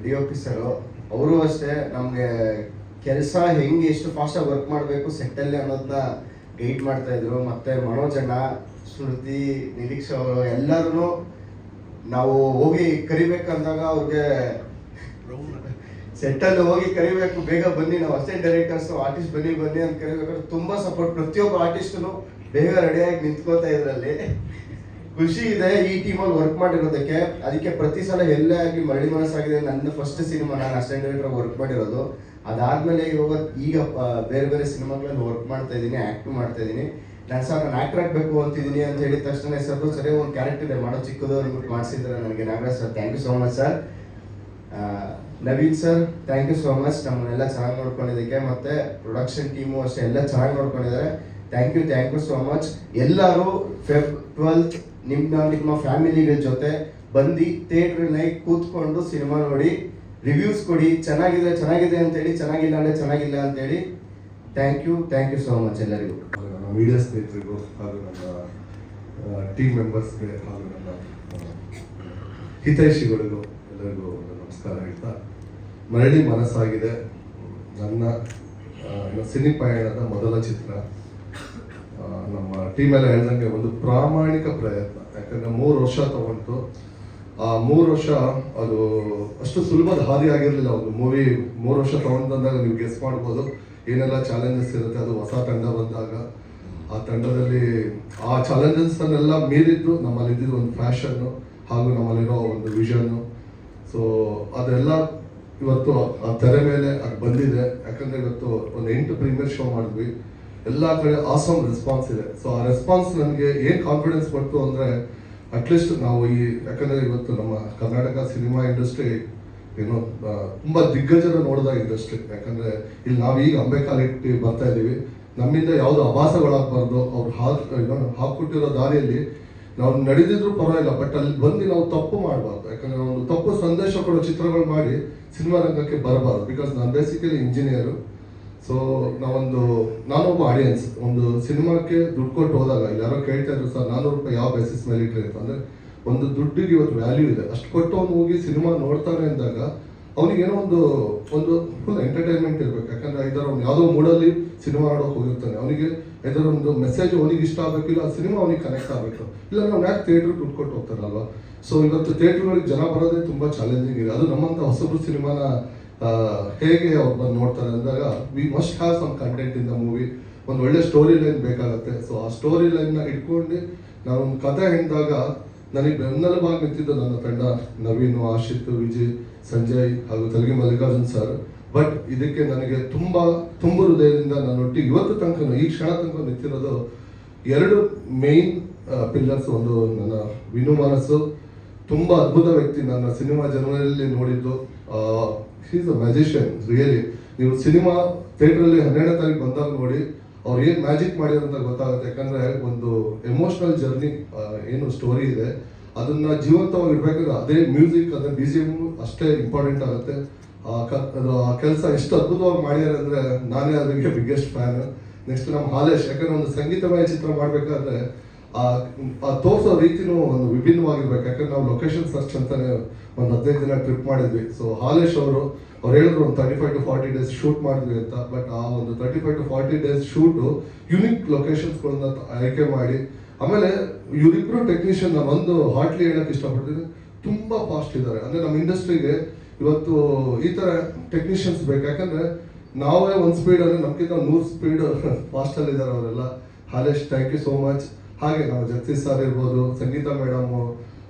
DOP ಸರು, ಅವರು ಅಷ್ಟೇ ನಮಗೆ ಕೆಲಸ ಹೆಂಗೆ ಎಷ್ಟು ಫಾಸ್ಟಾಗಿ ವರ್ಕ್ ಮಾಡಬೇಕು ಸೆಟ್ಟಲ್ಲಿ ಅನ್ನೋದನ್ನ ಗೈಡ್ ಮಾಡ್ತಾಯಿದ್ರು. ಮತ್ತು ಮನೋಜ್ ಅಣ್ಣ, ಸ್ಮೃತಿ, ನಿರೀಕ್ಷಾ ಅವರು ಎಲ್ಲರೂ ನಾವು ಹೋಗಿ ಕರಿಬೇಕಂದಾಗ ಅವ್ರಿಗೆ ಸೆಟ್ಟಲ್ಲಿ ಹೋಗಿ ಕರಿಬೇಕು, ಬೇಗ ಬನ್ನಿ, ನಾವು ಅಸಿಸ್ಟೆಂಟ್ ಡೈರೆಕ್ಟರ್ಸು ಆರ್ಟಿಸ್ಟ್ ಬನ್ನಿ ಅಂತ ಕರಿಬೇಕಾದ್ರೆ ತುಂಬ ಸಪೋರ್ಟ್. ಪ್ರತಿಯೊಬ್ಬ ಆರ್ಟಿಸ್ಟು ಬೇಗ ರೆಡಿಯಾಗಿ ನಿಂತ್ಕೋತಾ ಇದ್ರಲ್ಲಿ ಖುಷಿ ಇದೆ ಈ ಟೀಮಲ್ಲಿ ವರ್ಕ್ ಮಾಡಿರೋದಕ್ಕೆ. ಅದಕ್ಕೆ ಪ್ರತಿ ಸಲ ಎಲ್ಲೇ ಆಗಿ ಮರಳಿ ಮನಸ್ಸಾಗಿದೆ. ನನ್ನ ಫಸ್ಟ್ ಸಿನಿಮಾ ನಾನು ಅಸಿಸ್ಟೆಂಟ್ ಡೈರೆಕ್ಟರ್ ವರ್ಕ್ ಮಾಡಿರೋದು. ಅದಾದಮೇಲೆ ಈಗ ಬೇರೆ ಬೇರೆ ಸಿನಿಮಾಗಳಲ್ಲಿ ವರ್ಕ್ ಮಾಡ್ತಾ ಇದ್ದೀನಿ, ಆ್ಯಕ್ಟ್ ಮಾಡ್ತಾ ಇದ್ದೀನಿ. ನಾನು ಸರ್ ನಾನು ಆ್ಯಕ್ಟರ್ ಆಗಬೇಕು ಅಂತಿದ್ದೀನಿ ಅಂತ ಹೇಳಿದ ತಕ್ಷಣ ಸರಿ ಒಂದು ಕ್ಯಾರೆಕ್ಟರ್ ಇದೆ ಮಾಡೋ ಚಿಕ್ಕದು ಅಂದ್ಬಿಟ್ಟು ಮಾಡಿಸಿದ್ರೆ ನನಗೆ Nagaraj sir thank you so much sir. Naveen sir thank you so much ನಮ್ಮನ್ನೆಲ್ಲ ಚೆನ್ನಾಗಿ ನೋಡ್ಕೊಂಡಿದ್ದಕ್ಕೆ. ಮತ್ತು ಪ್ರೊಡಕ್ಷನ್ ಟೀಮು ಅಷ್ಟೇ ಎಲ್ಲ ಚೆನ್ನಾಗಿ ನೋಡ್ಕೊಂಡಿದ್ದಾರೆ. Thank you so much. ಎಲ್ಲರೂ Feb 12 ನಿಮ್ಮ ಫ್ಯಾಮಿಲಿಗಳ ಜೊತೆ ಬಂದು ಥಿಯೇಟ್ರಲ್ಲಿ ಕೂತ್ಕೊಂಡು ಸಿನಿಮಾ ನೋಡಿ ರಿವ್ಯೂಸ್ ಕೊಡಿ, ಚೆನ್ನಾಗಿದೆ ಚೆನ್ನಾಗಿದೆ ಅಂತೇಳಿ, ಚೆನ್ನಾಗಿಲ್ಲ ಅಂದರೆ ಚೆನ್ನಾಗಿಲ್ಲ ಅಂತೇಳಿ. ಥ್ಯಾಂಕ್ ಯು ಸೋ ಮಚ್ ಎಲ್ಲರಿಗೂ. ನನ್ನ ಮೀಡಿಯಾ ಸ್ನೇಹಿತರಿಗೂ ಹಾಗೂ ನನ್ನ ಟೀಮ್ ಮೆಂಬರ್ಸ್ಗೆ ಹಾಗೂ ನನ್ನ ಹಿತೈಷಿಗಳಿಗೂ ಎಲ್ಲರಿಗೂ ನಮಸ್ಕಾರ ಹೇಳ್ತಾ, ಮರಳಿ ಮನಸ್ಸಾಗಿದೆ ನನ್ನ ಸಿನಿ ಪಯಣದ ಮೊದಲ ಚಿತ್ರ. ನಮ್ಮ ಟೀಮೆಲ್ಲ ಹೇಳ್ದಂಗೆ ಒಂದು ಪ್ರಾಮಾಣಿಕ ಪ್ರಯತ್ನ, ಯಾಕಂದರೆ 3 ವರ್ಷ ತಗೊಂಡು ಆ 3 ವರ್ಷ ಅದು ಅಷ್ಟು ಸುಲಭದ ಹಾದಿ ಆಗಿರಲಿಲ್ಲ. ಒಂದು ಮೂವಿ 3 ವರ್ಷ ತಗೊಂಡಂದಾಗ ನೀವು ಗೆಸ್ ಮಾಡ್ಬೋದು ಏನೆಲ್ಲ ಚಾಲೆಂಜಸ್ ಇರುತ್ತೆ. ಅದು ಹೊಸ ತಂಡ ಬಂದಾಗ ಆ ತಂಡದಲ್ಲಿ ಆ ಚಾಲೆಂಜಸ್ಸನ್ನೆಲ್ಲ ಮೀರಿದ್ದು ನಮ್ಮಲ್ಲಿ ಇದ್ದಿದ್ದು ಒಂದು ಫ್ಯಾಷನ್ನು ಹಾಗೂ ನಮ್ಮಲ್ಲಿರೋ ಒಂದು ವಿಷನ್ನು. ಸೊ ಅದೆಲ್ಲ ಇವತ್ತು ಆ ತೆರೆ ಮೇಲೆ ಅದು ಬಂದಿದೆ. ಯಾಕಂದರೆ ಇವತ್ತು ಒಂದು 8 ಪ್ರೀಮಿಯರ್ ಶೋ ಮಾಡಿದ್ವಿ, ಎಲ್ಲ ಕಡೆ ಆಸಮ್ ರೆಸ್ಪಾನ್ಸ್ ಇದೆ. ಸೊ ಆ ರೆಸ್ಪಾನ್ಸ್ ನನಗೆ ಏನು ಕಾನ್ಫಿಡೆನ್ಸ್ ಕೊಡ್ತು ಅಂದರೆ, ಅಟ್ಲೀಸ್ಟ್ ನಾವು ಯಾಕಂದರೆ ಇವತ್ತು ನಮ್ಮ ಕರ್ನಾಟಕ ಸಿನಿಮಾ ಇಂಡಸ್ಟ್ರಿ ಏನೋ ತುಂಬ ದಿಗ್ಗಜರ ನೋಡಿದ ಇಂಡಸ್ಟ್ರಿ. ಯಾಕಂದರೆ ಇಲ್ಲಿ ನಾವೀಗ ಅಂಬೆಕಾಲಿಟ್ಟು ಬರ್ತಾ ಇದ್ದೀವಿ, ನಮ್ಮಿಂದ ಯಾವುದು ಅಭಾಸಗಳಾಗಬಾರ್ದು. ಅವ್ರು ಹಾಕ್ಕೊಟ್ಟಿರೋ ದಾರಿಯಲ್ಲಿ ನಾವು ನಡೆದಿದ್ರು ಪರವಾಗಿಲ್ಲ, ಬಟ್ ಅಲ್ಲಿ ಬಂದು ನಾವು ತಪ್ಪು ಮಾಡಬಾರ್ದು. ಯಾಕಂದರೆ ಒಂದು ತಪ್ಪು ಸಂದೇಶ ಕೊಡೋ ಚಿತ್ರಗಳು ಮಾಡಿ ಸಿನಿಮಾ ರಂಗಕ್ಕೆ ಬರಬಾರ್ದು. ಬಿಕಾಸ್ ನಾನು ಬೇಸಿಕಲಿ ಇಂಜಿನಿಯರು. ಸೊ ನಾನೊಬ್ಬ ಆಡಿಯನ್ಸ್. ಒಂದು ಸಿನಿಮಾಕ್ಕೆ ದುಡ್ಡು ಕೊಟ್ಟು ಹೋದಾಗ ಇಲ್ಲಿ ಯಾರೋ ಕೇಳ್ತಾ ಇದ್ರು, ಸರ್ 400 ರೂಪಾಯಿ ಯಾವ ಬೇಸಿಸ್ ಮೇಲೆ ಇಟ್ರಿ ಅಂತ. ಅಂದರೆ ಒಂದು ದುಡ್ಡಿಗೆ ಇವತ್ತು ವ್ಯಾಲ್ಯೂ ಇದೆ. ಅಷ್ಟು ಕೊಟ್ಟು ಅವ್ನು ಹೋಗಿ ಸಿನಿಮಾ ನೋಡ್ತಾನೆ ಅಂದಾಗ ಅವನಿಗೇನೋ ಒಂದು ಫುಲ್ ಎಂಟರ್ಟೈನ್ಮೆಂಟ್ ಇರಬೇಕು. ಯಾಕಂದರೆ ಇದರ ಅವ್ನು ಯಾವುದೋ ಮೂಡಲ್ಲಿ ಸಿನಿಮಾ ನೋಡೋಕೆ ಹೋಗಿರ್ತಾನೆ, ಅವನಿಗೆ ಇದರ ಒಂದು ಮೆಸೇಜ್ ಅವನಿಗೆ ಇಷ್ಟ ಆಗಬೇಕಿಲ್ಲ, ಆ ಸಿನಿಮಾ ಅವನಿಗೆ ಕನೆಕ್ಟ್ ಆಗಬೇಕು. ಇಲ್ಲ ನಾವು ಯಾಕೆ ಥಿಯೇಟ್ರಿಗೆ ದುಡ್ಡು ಕೊಟ್ಟು ಹೋಗ್ತಾರಲ್ವ. ಸೊ ಇವತ್ತು ಥಿಯೇಟ್ರ್ಗಳಿಗೆ ಜನ ಬರೋದೇ ತುಂಬ ಚಾಲೆಂಜಿಂಗ್ ಇದೆ. ಅದು ನಮ್ಮಂಥ ಹೊಸಬ್ರು ಸಿನಿಮಾನ ಹೇಗೆ ಅವ್ರು ಬಂದು ನೋಡ್ತಾರೆ ಅಂದಾಗ we must have some content in the movie. ಒಂದು ಒಳ್ಳೆ ಸ್ಟೋರಿ ಲೈನ್ ಬೇಕಾಗುತ್ತೆ. ಸೊ ಆ ಸ್ಟೋರಿ ಲೈನ್ನ ಇಟ್ಕೊಂಡು ನಾವು ಒಂದು ಕಥೆ ಹೇಳಿದಾಗ ನನಗೆ ಬೆನ್ನೆಲುಬಾಗಿ ನಿಂತಿದ್ದು ನನ್ನ ತಂಡ, ನವೀನ್, ಆಶಿತ್, ವಿಜಯ್, ಸಂಜಯ್ ಹಾಗೂ ತೆಲುಗಿ ಮಲ್ಲಿಕಾರ್ಜುನ್ ಸರ್. ಬಟ್ ಇದಕ್ಕೆ ನನಗೆ ತುಂಬ ಹೃದಯದಿಂದ ನನ್ನೊಟ್ಟಿಗೆ ಇವತ್ತು ತನಕ ಈ ಕ್ಷಣ ತನಕ ನಿಂತಿರೋದು 2 ಮೇನ್ ಪಿಲ್ಲರ್ಸ್. ಒಂದು ನನ್ನ ವಿನು ಮನಸ್ಸು, ತುಂಬ ಅದ್ಭುತ ವ್ಯಕ್ತಿ, ನನ್ನ ಸಿನಿಮಾ ಜನರಲ್ಲಿ ನೋಡಿದ್ದು. Is a magician really. ನೀವು ಸಿನಿಮಾ ಥಿಯೇಟ್ರಲ್ಲಿ 12ನೇ ತಾರೀಕು ಬಂದಾಗ ನೋಡಿ ಅವ್ರು ಏನು ಮ್ಯಾಜಿಕ್ ಮಾಡಿದ್ರು ಅಂತ ಗೊತ್ತಾಗುತ್ತೆ. ಯಾಕಂದರೆ ಒಂದು ಎಮೋಷ್ನಲ್ ಜರ್ನಿ ಏನು ಸ್ಟೋರಿ ಇದೆ ಅದನ್ನು ಜೀವಂತವಾಗಿ ಇರಬೇಕಾದ್ರೆ ಅದೇ ಮ್ಯೂಸಿಕ್, ಅದೇ BGM ಅಷ್ಟೇ ಇಂಪಾರ್ಟೆಂಟ್ ಆಗುತ್ತೆ. ಆ ಕೆಲಸ ಎಷ್ಟು ಅದ್ಭುತವಾಗಿ ಮಾಡಿದ್ದಾರೆ ಅಂದರೆ ನಾನೇ ಅದಕ್ಕೆ ಬಿಗ್ಗೆಸ್ಟ್ ಫ್ಯಾನ್. ನೆಕ್ಸ್ಟ್ ನಮ್ಮ ಹಾಲೇಶ್, ಯಾಕಂದರೆ ಒಂದು ಸಂಗೀತಮಯ ಚಿತ್ರ ಮಾಡಬೇಕಾದ್ರೆ ಆ ತೋರಿಸೋ ರೀತಿನೂ ಒಂದು ವಿಭಿನ್ನವಾಗಿರ್ಬೇಕು. ಯಾಕಂದ್ರೆ ನಾವು ಲೊಕೇಶನ್ ಸರ್ಚ್ ಅಂತಾನೆ ಒಂದು 15 ದಿನ ಟ್ರಿಪ್ ಮಾಡಿದ್ವಿ. ಸೊ ಹಾಲೇಶ್ ಅವರು ಹೇಳಿದ್ರು ಒಂದು 35 to 40 ಡೇಸ್ ಶೂಟ್ ಮಾಡಿದ್ವಿ ಅಂತ. ಬಟ್ ಆ ಒಂದು 35 to 40 ಡೇಸ್ ಶೂಟು ಯುನಿಕ್ ಲೊಕೇಶನ್ಸ್ಗಳನ್ನ ಆಯ್ಕೆ ಮಾಡಿ, ಆಮೇಲೆ ಇವರಿಬ್ರು ಟೆಕ್ನಿಷಿಯನ್ ನಾನು ಒಂದು ಹಾರ್ಟ್ಲಿ ಹೇಳಕ್ಕೆ ಇಷ್ಟಪಡ್ತೀನಿ, ತುಂಬ ಫಾಸ್ಟ್ ಇದ್ದಾರೆ. ಅಂದರೆ ನಮ್ಮ ಇಂಡಸ್ಟ್ರಿಗೆ ಇವತ್ತು ಈ ಥರ ಟೆಕ್ನಿಷಿಯನ್ಸ್ ಬೇಕು. ಯಾಕಂದರೆ ನಾವೇ ಒಂದು ಸ್ಪೀಡ್ ಅಂದರೆ ನಮ್ಗಿಂತ 100 ಸ್ಪೀಡ್ ಫಾಸ್ಟಲ್ಲಿ ಇದ್ದಾರೆ ಅವರೆಲ್ಲ. Halesh, thank you so much. ಹಾಗೆ ನಮ್ಮ ಜಗದೀಶ್ ಸರ್ ಇರ್ಬೋದು, ಸಂಗೀತ ಮೇಡಮು,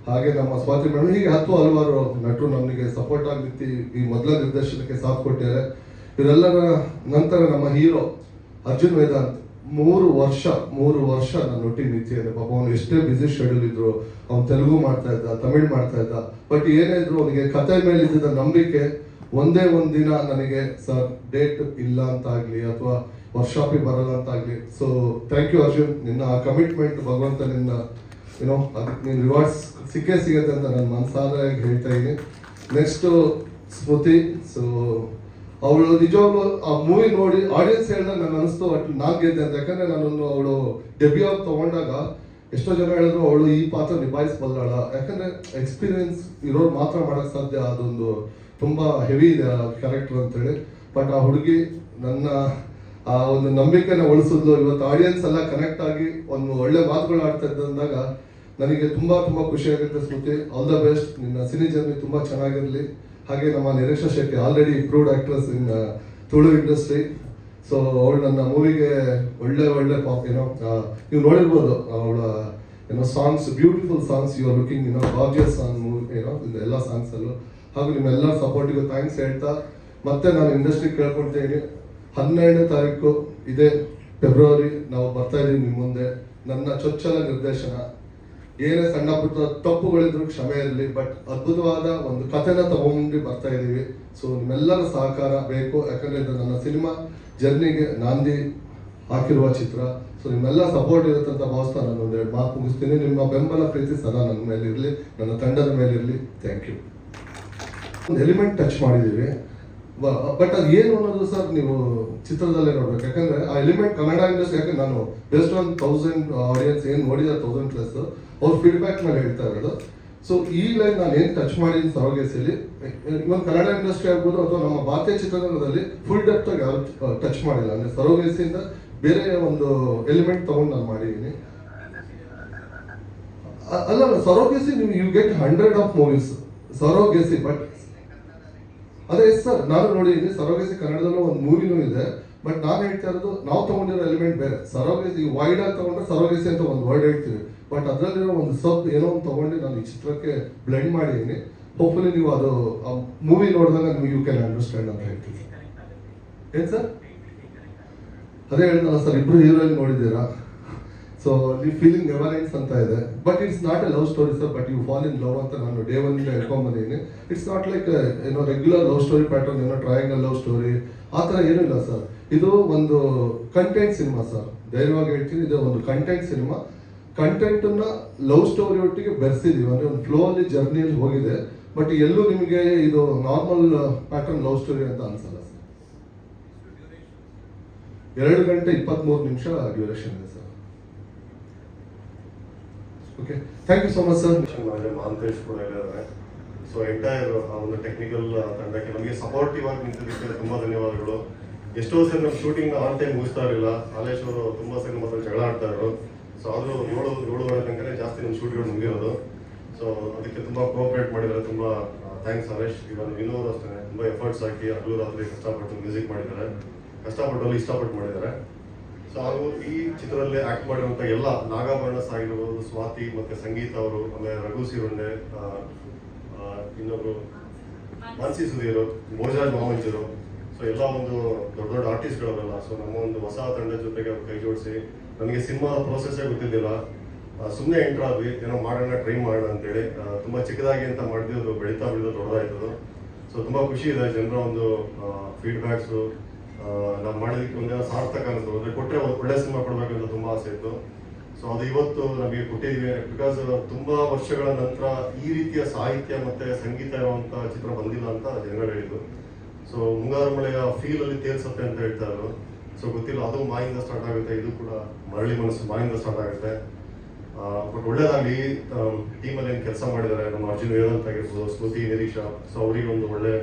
ಹಾಗೆ ನಮ್ಮ ಸ್ವಾತಿ ಮೇಡಮ್, ಹೀಗೆ ಹಲವಾರು ನಟರು ನಮಗೆ ಸಪೋರ್ಟ್ ಆಗಿ ನಿಂತು ಈ ಮೊದಲ ನಿರ್ದೇಶನಕ್ಕೆ ಸಾಥ್ ಕೊಟ್ಟಿದ್ದಾರೆ. ಇವರೆಲ್ಲರ ನಂತರ ನಮ್ಮ ಹೀರೋ ಅರ್ಜುನ್ ವೇದಾಂತ್ 3 ವರ್ಷ ನನ್ನ ಒಟ್ಟಿಗೆ ನಿಂತಿದ್ದಾನೆ. ಪಾಪ ಅವನು ಎಷ್ಟೇ ಬ್ಯುಸಿ ಶೆಡ್ಯೂಲ್ ಇದ್ರು, ಅವ್ನು ತೆಲುಗು ಮಾಡ್ತಾ ಇದ್ದ, ತಮಿಳ್ ಮಾಡ್ತಾ ಇದ್ದ. ಬಟ್ ಏನೇ ಇದ್ರು ಅವನಿಗೆ ಕತೆ ಮೇಲೆ ಇದ್ದಿದ್ದ ನಂಬಿಕೆ, ಒಂದೇ ಒಂದು ದಿನ ನನಗೆ ಸರ್ ಡೇಟ್ ಇಲ್ಲ ಅಂತಾಗಲಿ ಅಥವಾ ವರ್ಕ್ಶಾಪಿಗೆ ಬರಲ್ಲ ಅಂತಾಗಲಿ. ಸೊ ಥ್ಯಾಂಕ್ ಯು ಅರ್ಜುನ್, ನಿನ್ನ ಆ ಕಮಿಟ್ಮೆಂಟ್ ಭಗವಂತ ನಿನ್ನ ಅದಕ್ಕೆ ನೀನು ರಿವಾರ್ಡ್ಸ್ ಸಿಗುತ್ತೆ ಅಂತ ನಾನು ಮನಸಾರೆ ಹೇಳ್ತಾ ಇದ್ದೀನಿ. ನೆಕ್ಸ್ಟು ಸ್ಮೃತಿ. ಸೊ ಅವಳು ನಿಜವಾಗ್ಲೂ ಆ ಮೂವಿ ನೋಡಿ ಆಡಿಯನ್ಸ್ ಹೇಳಿದಾಗ ನನಗೆ ಅನಿಸ್ತು ಒಟ್ಟು ನಾನು ಗೆದ್ದೆ ಅಂತ. ಯಾಕಂದರೆ ನಾನೊಂದು ಅವಳು ಡೆಬ್ಯೂ ಆಗಿ ತೊಗೊಂಡಾಗ ಎಷ್ಟೋ ಜನ ಹೇಳಿದ್ರು ಅವಳು ಈ ಪಾತ್ರ ನಿಭಾಯಿಸ್ಬಲ್ಲಾಳ, ಯಾಕಂದರೆ ಎಕ್ಸ್ಪೀರಿಯನ್ಸ್ ಇರೋರು ಮಾತ್ರ ಮಾಡೋಕ್ಕೆ ಸಾಧ್ಯ, ಅದೊಂದು ತುಂಬ ಹೆವಿ ಇದೆ ಆ ಕ್ಯಾರೆಕ್ಟರ್ ಅಂತೇಳಿ. ಬಟ್ ಆ ಹುಡುಗಿ ನನ್ನ ಆ ಒಂದು ನಂಬಿಕೆನ ಉಳಿಸಿದ್ಲು. ಇವತ್ತು ಆಡಿಯನ್ಸ್ ಎಲ್ಲ ಕನೆಕ್ಟ್ ಆಗಿ ಒಂದು ಒಳ್ಳೆ ಮಾತುಗಳು ಆಡ್ತಾ ಇದ್ದಂದಾಗ ನನಗೆ ತುಂಬ ಖುಷಿ ಆಗುತ್ತೆ. Smriti, all the best. ನಿನ್ನ ಸಿನಿ ಜರ್ನಿ ತುಂಬ ಚೆನ್ನಾಗಿರಲಿ. ಹಾಗೆ ನಮ್ಮ Nireeksha Shetty, already improved actress in Tulu industry. So ಅವಳು ನನ್ನ ಮೂವಿಗೆ ಒಳ್ಳೆ ಪಾಪ್ ನೀವು ನೋಡಿರ್ಬೋದು ಅವಳ songs, beautiful songs. You are looking gorgeous song movie ಎಲ್ಲ ಸಾಂಗ್ಸಲ್ಲೂ. ಹಾಗೂ ನಿಮ್ಮೆಲ್ಲ ಸಪೋರ್ಟಿಗೂ ಥ್ಯಾಂಕ್ಸ್ ಹೇಳ್ತಾ ಮತ್ತೆ ನಾನು ಇಂಡಸ್ಟ್ರಿಗೆ ಕೇಳ್ಕೊಳ್ತೀನಿ, 12ನೇ ತಾರೀಕು ಇದೇ ಫೆಬ್ರವರಿ ನಾವು ಬರ್ತಾ ಇದ್ದೀವಿ ನಿಮ್ಮ ಮುಂದೆ. ನನ್ನ ಚೊಚ್ಚಲ ನಿರ್ದೇಶನ. ಏನೇ ಸಣ್ಣ ಪುಟ್ಟ ತಪ್ಪುಗಳಿದ್ರು ಕ್ಷಮೆ ಇರಲಿ, ಬಟ್ ಅದ್ಭುತವಾದ ಒಂದು ಕಥೆನ ತಗೊಂಡು ಬರ್ತಾ ಇದ್ದೀವಿ. ಸೊ ನಿಮ್ಮೆಲ್ಲರ ಸಹಕಾರ ಬೇಕು. ಯಾಕಂದರೆ ಇದು ನನ್ನ ಸಿನಿಮಾ ಜರ್ನಿಗೆ ನಾಂದಿ ಹಾಕಿರುವ ಚಿತ್ರ. ಸೊ ನಿಮ್ಮೆಲ್ಲ ಸಪೋರ್ಟ್ ಇರುತ್ತೆ ಅಂತ ಭಾವಿಸ್ತಾ ನಾನು ಒಂದೆರಡು ಮಾತು ಮುಗಿಸ್ತೀನಿ. ನಿಮ್ಮ ಬೆಂಬಲ ಪ್ರೀತಿ ಸದಾ ನನ್ನ ಮೇಲೆ ಇರಲಿ, ನನ್ನ ತಂಡದ ಮೇಲೆ ಇರಲಿ. Thank you. ಒಂದು ಎಲಿಮೆಂಟ್ ಟಚ್ ಮಾಡಿದ್ದೀವಿ, ಬಟ್ ಅದು ಏನು ಅನ್ನೋದು ಸರ್ ನೀವು ಚಿತ್ರದಲ್ಲೇ ನೋಡ್ಬೇಕು. ಯಾಕಂದ್ರೆ ಆ ಎಲಿಮೆಂಟ್ ಕನ್ನಡ ಇಂಡಸ್ಟ್ರಿ, ಯಾಕಂದ್ರೆ ನಾನು ಬೇಸ್ಡ್ ಆನ್ 1000 ಆಡಿಯನ್ಸ್ ಏನು ನೋಡಿದ 1000+ ಅವ್ರ ಫೀಡ್ಬ್ಯಾಕ್ ಮೇಲೆ ಹೇಳ್ತಾ ಇರೋದು. ಸೊ ಈ ಲೈನ್ ನಾನು ಏನು ಟಚ್ ಮಾಡಿದ್ದೀನಿ ಸರೋಗೇಸಿಯಲ್ಲಿ, ಇವನ್ ಕನ್ನಡ ಇಂಡಸ್ಟ್ರಿ ಆಗ್ಬೋದು ಅಥವಾ ನಮ್ಮ ಭಾರತೀಯ ಚಿತ್ರರಂಗದಲ್ಲಿ ಫುಲ್ ಡೆಪ್ತ್ ಆಗಿ ಯಾರು ಟಚ್ ಮಾಡಿಲ್ಲ. ಅಂದ್ರೆ ಸರೋಗೇಸಿಯಿಂದ ಬೇರೆ ಒಂದು ಎಲಿಮೆಂಟ್ ತಗೊಂಡು ನಾನು ಮಾಡಿದ್ದೀನಿ. ಅಲ್ಲ ಸರೋಗೇಸಿ ನೀವು you get 100 of movies surrogacy. But ಅದೇ ಸರ್ ನಾನು ನೋಡಿದ್ದೀನಿ ಸರೋಗೇಸಿ ಕನ್ನಡದಲ್ಲೂ ಒಂದು ಮೂವಿನೂ ಇದೆ. ಬಟ್ ನಾನು ಹೇಳ್ತಾ ಇರೋದು ನಾವು ತಗೊಂಡಿರೋ ಎಲಿಮೆಂಟ್ ಬೇರೆ. ಸರೋಗೇಸಿ ವೈಡ್ ಆಗಿ ತಗೊಂಡ್ರೆ ಸರೋಗೇಸಿ ಅಂತ ಒಂದು ವರ್ಡ್ ಹೇಳ್ತೀವಿ, ಬಟ್ ಅದರಲ್ಲಿರೋ ಒಂದು ಏನೋ ಒಂದು ತಗೊಂಡು ನಾನು ಈ ಚಿತ್ರಕ್ಕೆ ಬ್ಲೆಂಡ್ ಮಾಡಿದ್ದೀನಿ. ಹೋಪ್ಫುಲಿ ನೀವು ಅದು ಮೂವಿ ನೋಡಿದಾಗ ನೀವು ಯು ಕ್ಯಾನ್ ಅಂಡರ್ಸ್ಟ್ಯಾಂಡ್ ಅಂತ ಹೇಳ್ತೀವಿ. ಏನ್ ಸರ್ ಅದೇ ಹೇಳಿದ್ನಲ್ಲ ಸರ್, ಇಬ್ರು ಹೀರೋಯಿನ್ ನೋಡಿದ್ದೀರಾ. ಸೊ ನೀವು ಫೀಲಿಂಗ್ ನೆವರ್ ಎಂಡ್ಸ್ ಅಂತ ಇದೆ. But it's not a love story sir, but you fall in love ಅಂತ ನಾನು ಡೇ 1 ಹೇಳ್ಕೊಂಡ್ ಬಂದಿದ್ದೀನಿ. ಇಟ್ಸ್ ನಾಟ್ ಲೈಕ್ ಏನೋ ರೆಗ್ಯುಲರ್ ಲವ್ ಸ್ಟೋರಿ ಪ್ಯಾಟರ್ನ್, ಏನೋ ಟ್ರಯಾಂಗಲ್ ಲವ್ ಸ್ಟೋರಿ ಆ ಥರ ಏನೂ ಇಲ್ಲ ಸರ್. ಇದು ಒಂದು ಕಂಟೆಂಟ್ ಸಿನಿಮಾ ಸರ್, ಧೈರ್ಯವಾಗಿ ಹೇಳ್ತೀನಿ. ಇದು ಒಂದು ಕಂಟೆಂಟ್ ಸಿನಿಮಾ. ಕಂಟೆಂಟನ್ನು ಲವ್ ಸ್ಟೋರಿ ಒಟ್ಟಿಗೆ ಬೆರೆಸಿದೀವಿ, ಅಂದರೆ ಒಂದು ಫ್ಲೋ ಅಲ್ಲಿ ಜರ್ನಿಯಲ್ಲಿ ಹೋಗಿದೆ. ಬಟ್ ಎಲ್ಲೂ ನಿಮಗೆ ಇದು ನಾರ್ಮಲ್ ಪ್ಯಾಟರ್ನ್ ಲವ್ ಸ್ಟೋರಿ ಅಂತ ಅನ್ಸಲ್ಲ ಸರ್. 2 ಗಂಟೆ 23 ನಿಮಿಷ ಡ್ಯೂರೇಷನ್ ಇದೆ sir. Okay, thank you so much sir. Mahantesh ಕೂಡ ಇದ್ದಾರೆ. ಸೊ ಎಂಟೈರ್ ಒಂದು ಟೆಕ್ನಿಕಲ್ ತಂಡಕ್ಕೆ ನಮಗೆ ಸಪೋರ್ಟಿವ್ ಆಗಿ ನಿಂತಿದ್ದಕ್ಕೆ ತುಂಬಾ ಧನ್ಯವಾದಗಳು. ಎಷ್ಟೋ ಸರಿ ನಮ್ಮ ಶೂಟಿಂಗ್ ಆನ್ ಟೈಮ್ ಮುಗಿಸ್ತಾ ಇರಲಿಲ್ಲ. ಹಾಲೇಶ್ ಅವರು ತುಂಬಾ ಸರಿ ಮಾತ್ರ ಜಗಳ ಆಡ್ತಾ ಇದ್ರು. ಸೊ ಆದರೂ 7:30 ತನಕನೇ ಜಾಸ್ತಿ ನಮ್ಮ ಶೂಟ್ಗಳು ಮುಗಿಯೋದು. ಸೊ ಅದಕ್ಕೆ ತುಂಬಾ ಕೋಆಪರೇಟ್ ಮಾಡಿದ್ದಾರೆ. ತುಂಬಾ ಥ್ಯಾಂಕ್ಸ್ ಹಾಲೇಶ್. ಇವನ್ ವಿನೋ ಅವರು ಅಷ್ಟೇ ತುಂಬಾ ಎಫರ್ಟ್ಸ್ ಹಾಕಿ ಹಗಲು ರಾತ್ರಿ ಕಷ್ಟಪಟ್ಟು ಮ್ಯೂಸಿಕ್ ಮಾಡಿದ್ದಾರೆ, ಕಷ್ಟಪಟ್ಟು ಅಲ್ಲಿ ಇಷ್ಟಪಟ್ಟು ಮಾಡಿದ್ದಾರೆ. ಸೊ ಹಾಗೂ ಈ ಚಿತ್ರದಲ್ಲಿ ಆಕ್ಟ್ ಮಾಡಿರುವಂಥ ಎಲ್ಲ ನಾಗಾಭರಣಸ್ ಆಗಿರ್ಬೋದು, ಸ್ವಾತಿ ಮತ್ತೆ ಸಂಗೀತ ಅವರು, ಆಮೇಲೆ ರಘು ಸಿರುಂಡೆ, ಇನ್ನೊಬ್ರು ಮಾನ್ಸಿ ಸುಧೀರು, ಭೋಜರಾಜ್ ಮಾವಂಜರು, ಸೊ ಎಲ್ಲ ಒಂದು ದೊಡ್ಡ ದೊಡ್ಡ ಆರ್ಟಿಸ್ಟ್ಗಳವರೆಲ್ಲ. ಸೊ ನಮ್ಮ ಒಂದು ಹೊಸ ತಂಡದ ಜೊತೆಗೆ ಅವ್ರು ಕೈ ಜೋಡಿಸಿ, ನನಗೆ ಸಿನಿಮಾ ಪ್ರೋಸೆಸ್ಸೇ ಗೊತ್ತಿದ್ದಿಲ್ಲ, ಸುಮ್ಮನೆ ಎಂಟ್ರ್ ಆದ್ವಿ, ಏನೋ ಮಾಡೋಣ ಟ್ರೈ ಮಾಡೋಣ ಅಂತೇಳಿ. ತುಂಬ ಚಿಕ್ಕದಾಗಿ ಅಂತ ಮಾಡಿದ್ವಿ, ಅದು ಬೆಳೀತಾ ದೊಡ್ಡದಾಯ್ತದು. ಸೊ ತುಂಬ ಖುಷಿ ಇದೆ. ಜನರ ಒಂದು ಫೀಡ್ಬ್ಯಾಕ್ಸು ನಾವು ಮಾಡಿದಕ್ಕೆ ಒಂದೇನೋ ಸಾರ್ಥಕ ಅನಿಸ್ತು. ಅಂದರೆ ಕೊಟ್ಟರೆ ಒಳ್ಳೆ ಸಿನಿಮಾ ಕೊಡಬೇಕಂತ ತುಂಬ ಆಸೆ ಇತ್ತು. ಸೊ ಅದು ಇವತ್ತು ನಮಗೆ ಕೊಟ್ಟಿದ್ವಿ. ಬಿಕಾಸ್ ತುಂಬ ವರ್ಷಗಳ ನಂತರ ಈ ರೀತಿಯ ಸಾಹಿತ್ಯ ಮತ್ತು ಸಂಗೀತ ಇರುವಂಥ ಚಿತ್ರ ಬಂದಿಲ್ಲ ಅಂತ ಜನರು ಹೇಳಿದ್ದು. ಸೊ ಮುಂಗಾರು ಮಳೆಯ ಫೀಲಲ್ಲಿ ತೇಲ್ಸುತ್ತೆ ಅಂತ ಹೇಳ್ತಾ ಇದ್ರು. ಸೊ ಗೊತ್ತಿಲ್ಲ, ಅದು ಮಾಯಿಂದ ಸ್ಟಾರ್ಟ್ ಆಗುತ್ತೆ, ಇದು ಕೂಡ ಮರಳಿ ಮನಸ್ಸು ಮಾಯಿಂದ ಸ್ಟಾರ್ಟ್ ಆಗುತ್ತೆ. ಬಟ್ ಒಳ್ಳೇದಾಗಲಿ. ಟೀಮಲ್ಲಿ ಏನು ಕೆಲಸ ಮಾಡಿದ್ದಾರೆ, ನಮ್ಮ ಅರ್ಜುನ್ ವೇದಾಂತ್ ಆಗಿರ್ಬೋದು, ಸ್ಮೃತಿ, ನಿರೀಕ್ಷಾ, ಸೊ ಅವರಿಗೆ ಒಂದು ಒಳ್ಳೆ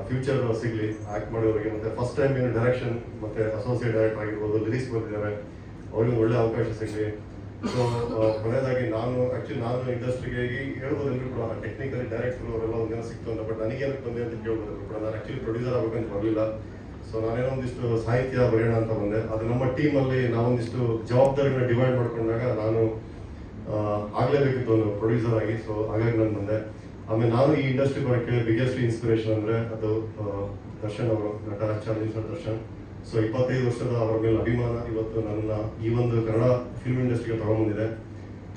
ಫ್ಯೂಚರ್ ಸಿಗಲಿ ಆ್ಯಕ್ಟ್ ಮಾಡೋರಿಗೆ. ಮತ್ತು ಫಸ್ಟ್ ಟೈಮ್ ಏನು ಡೈರೆಕ್ಷನ್ ಮತ್ತು ಅಸೋಸಿಯೇಟ್ ಡೈರೆಕ್ಟರ್ ಆಗಿರ್ಬೋದು, ಲಿರಿಕ್ಸ್ ಬಂದಿದ್ದಾರೆ, ಅವ್ರಿಗೆ ಒಳ್ಳೆ ಅವಕಾಶ ಸಿಗಲಿ. ಸೊ ಕೊನೆಯದಾಗಿ ನಾನು ಇಂಡಸ್ಟ್ರಿಗೆ ಹೇಳ್ಬೋದು ಎಲ್ಲರೂ ಕೂಡ ಟೆಕ್ನಿಕಲಿ ಡೈರೆಕ್ಟರ್ ಅವರೆಲ್ಲ ಒಂದೇನೋ ಸಿಕ್ತು ಅಂತ. ಬಟ್ ನನಗೇನಕ್ಕೆ ಬಂದೆ ಅಂತ ಕೇಳ್ಬೋದು ಕೂಡ. ನಾನು ಆ್ಯಕ್ಚುಲಿ ಪ್ರೊಡ್ಯೂಸರ್ ಆಗಬೇಕಂತ ಬರಲಿಲ್ಲ. ಸೊ ನಾನೇನೋ ಒಂದಿಷ್ಟು ಸಾಹಿತ್ಯ ಬರೆಯೋಣ ಅಂತ ಬಂದೆ. ಅದು ನಮ್ಮ ಟೀಮಲ್ಲಿ ನಾವೊಂದಿಷ್ಟು ಜವಾಬ್ದಾರಿಗಳನ್ನ ಡಿವೈಡ್ ಮಾಡ್ಕೊಂಡಾಗ ನಾನು ಆಗಲೇಬೇಕಿತ್ತು ಒಂದು ಪ್ರೊಡ್ಯೂಸರ್ ಆಗಿ. ಸೊ ಹಾಗಾಗಿ ನಾನು ಬಂದೆ. ಆಮೇಲೆ ನಾನು ಈ ಇಂಡಸ್ಟ್ರಿ ಬರೋಕ್ಕೆ ಬಿಗ್ಗೆಸ್ಟ್ ಇನ್ಸ್ಪಿರೇಷನ್ ಅಂದರೆ ಅದು ದರ್ಶನ್ ಅವರು, ನಟ ಚಾಲೆಂಜರ್ ದರ್ಶನ್. ಸೊ 25 ವರ್ಷದ ಅವರ ಮೇಲೆ ಅಭಿಮಾನ ಇವತ್ತು ನನ್ನ ಈ ಒಂದು ಕನ್ನಡ ಫಿಲ್ಮ್ ಇಂಡಸ್ಟ್ರಿಗೆ ತಗೊಂಡ್ಬಂದಿದೆ.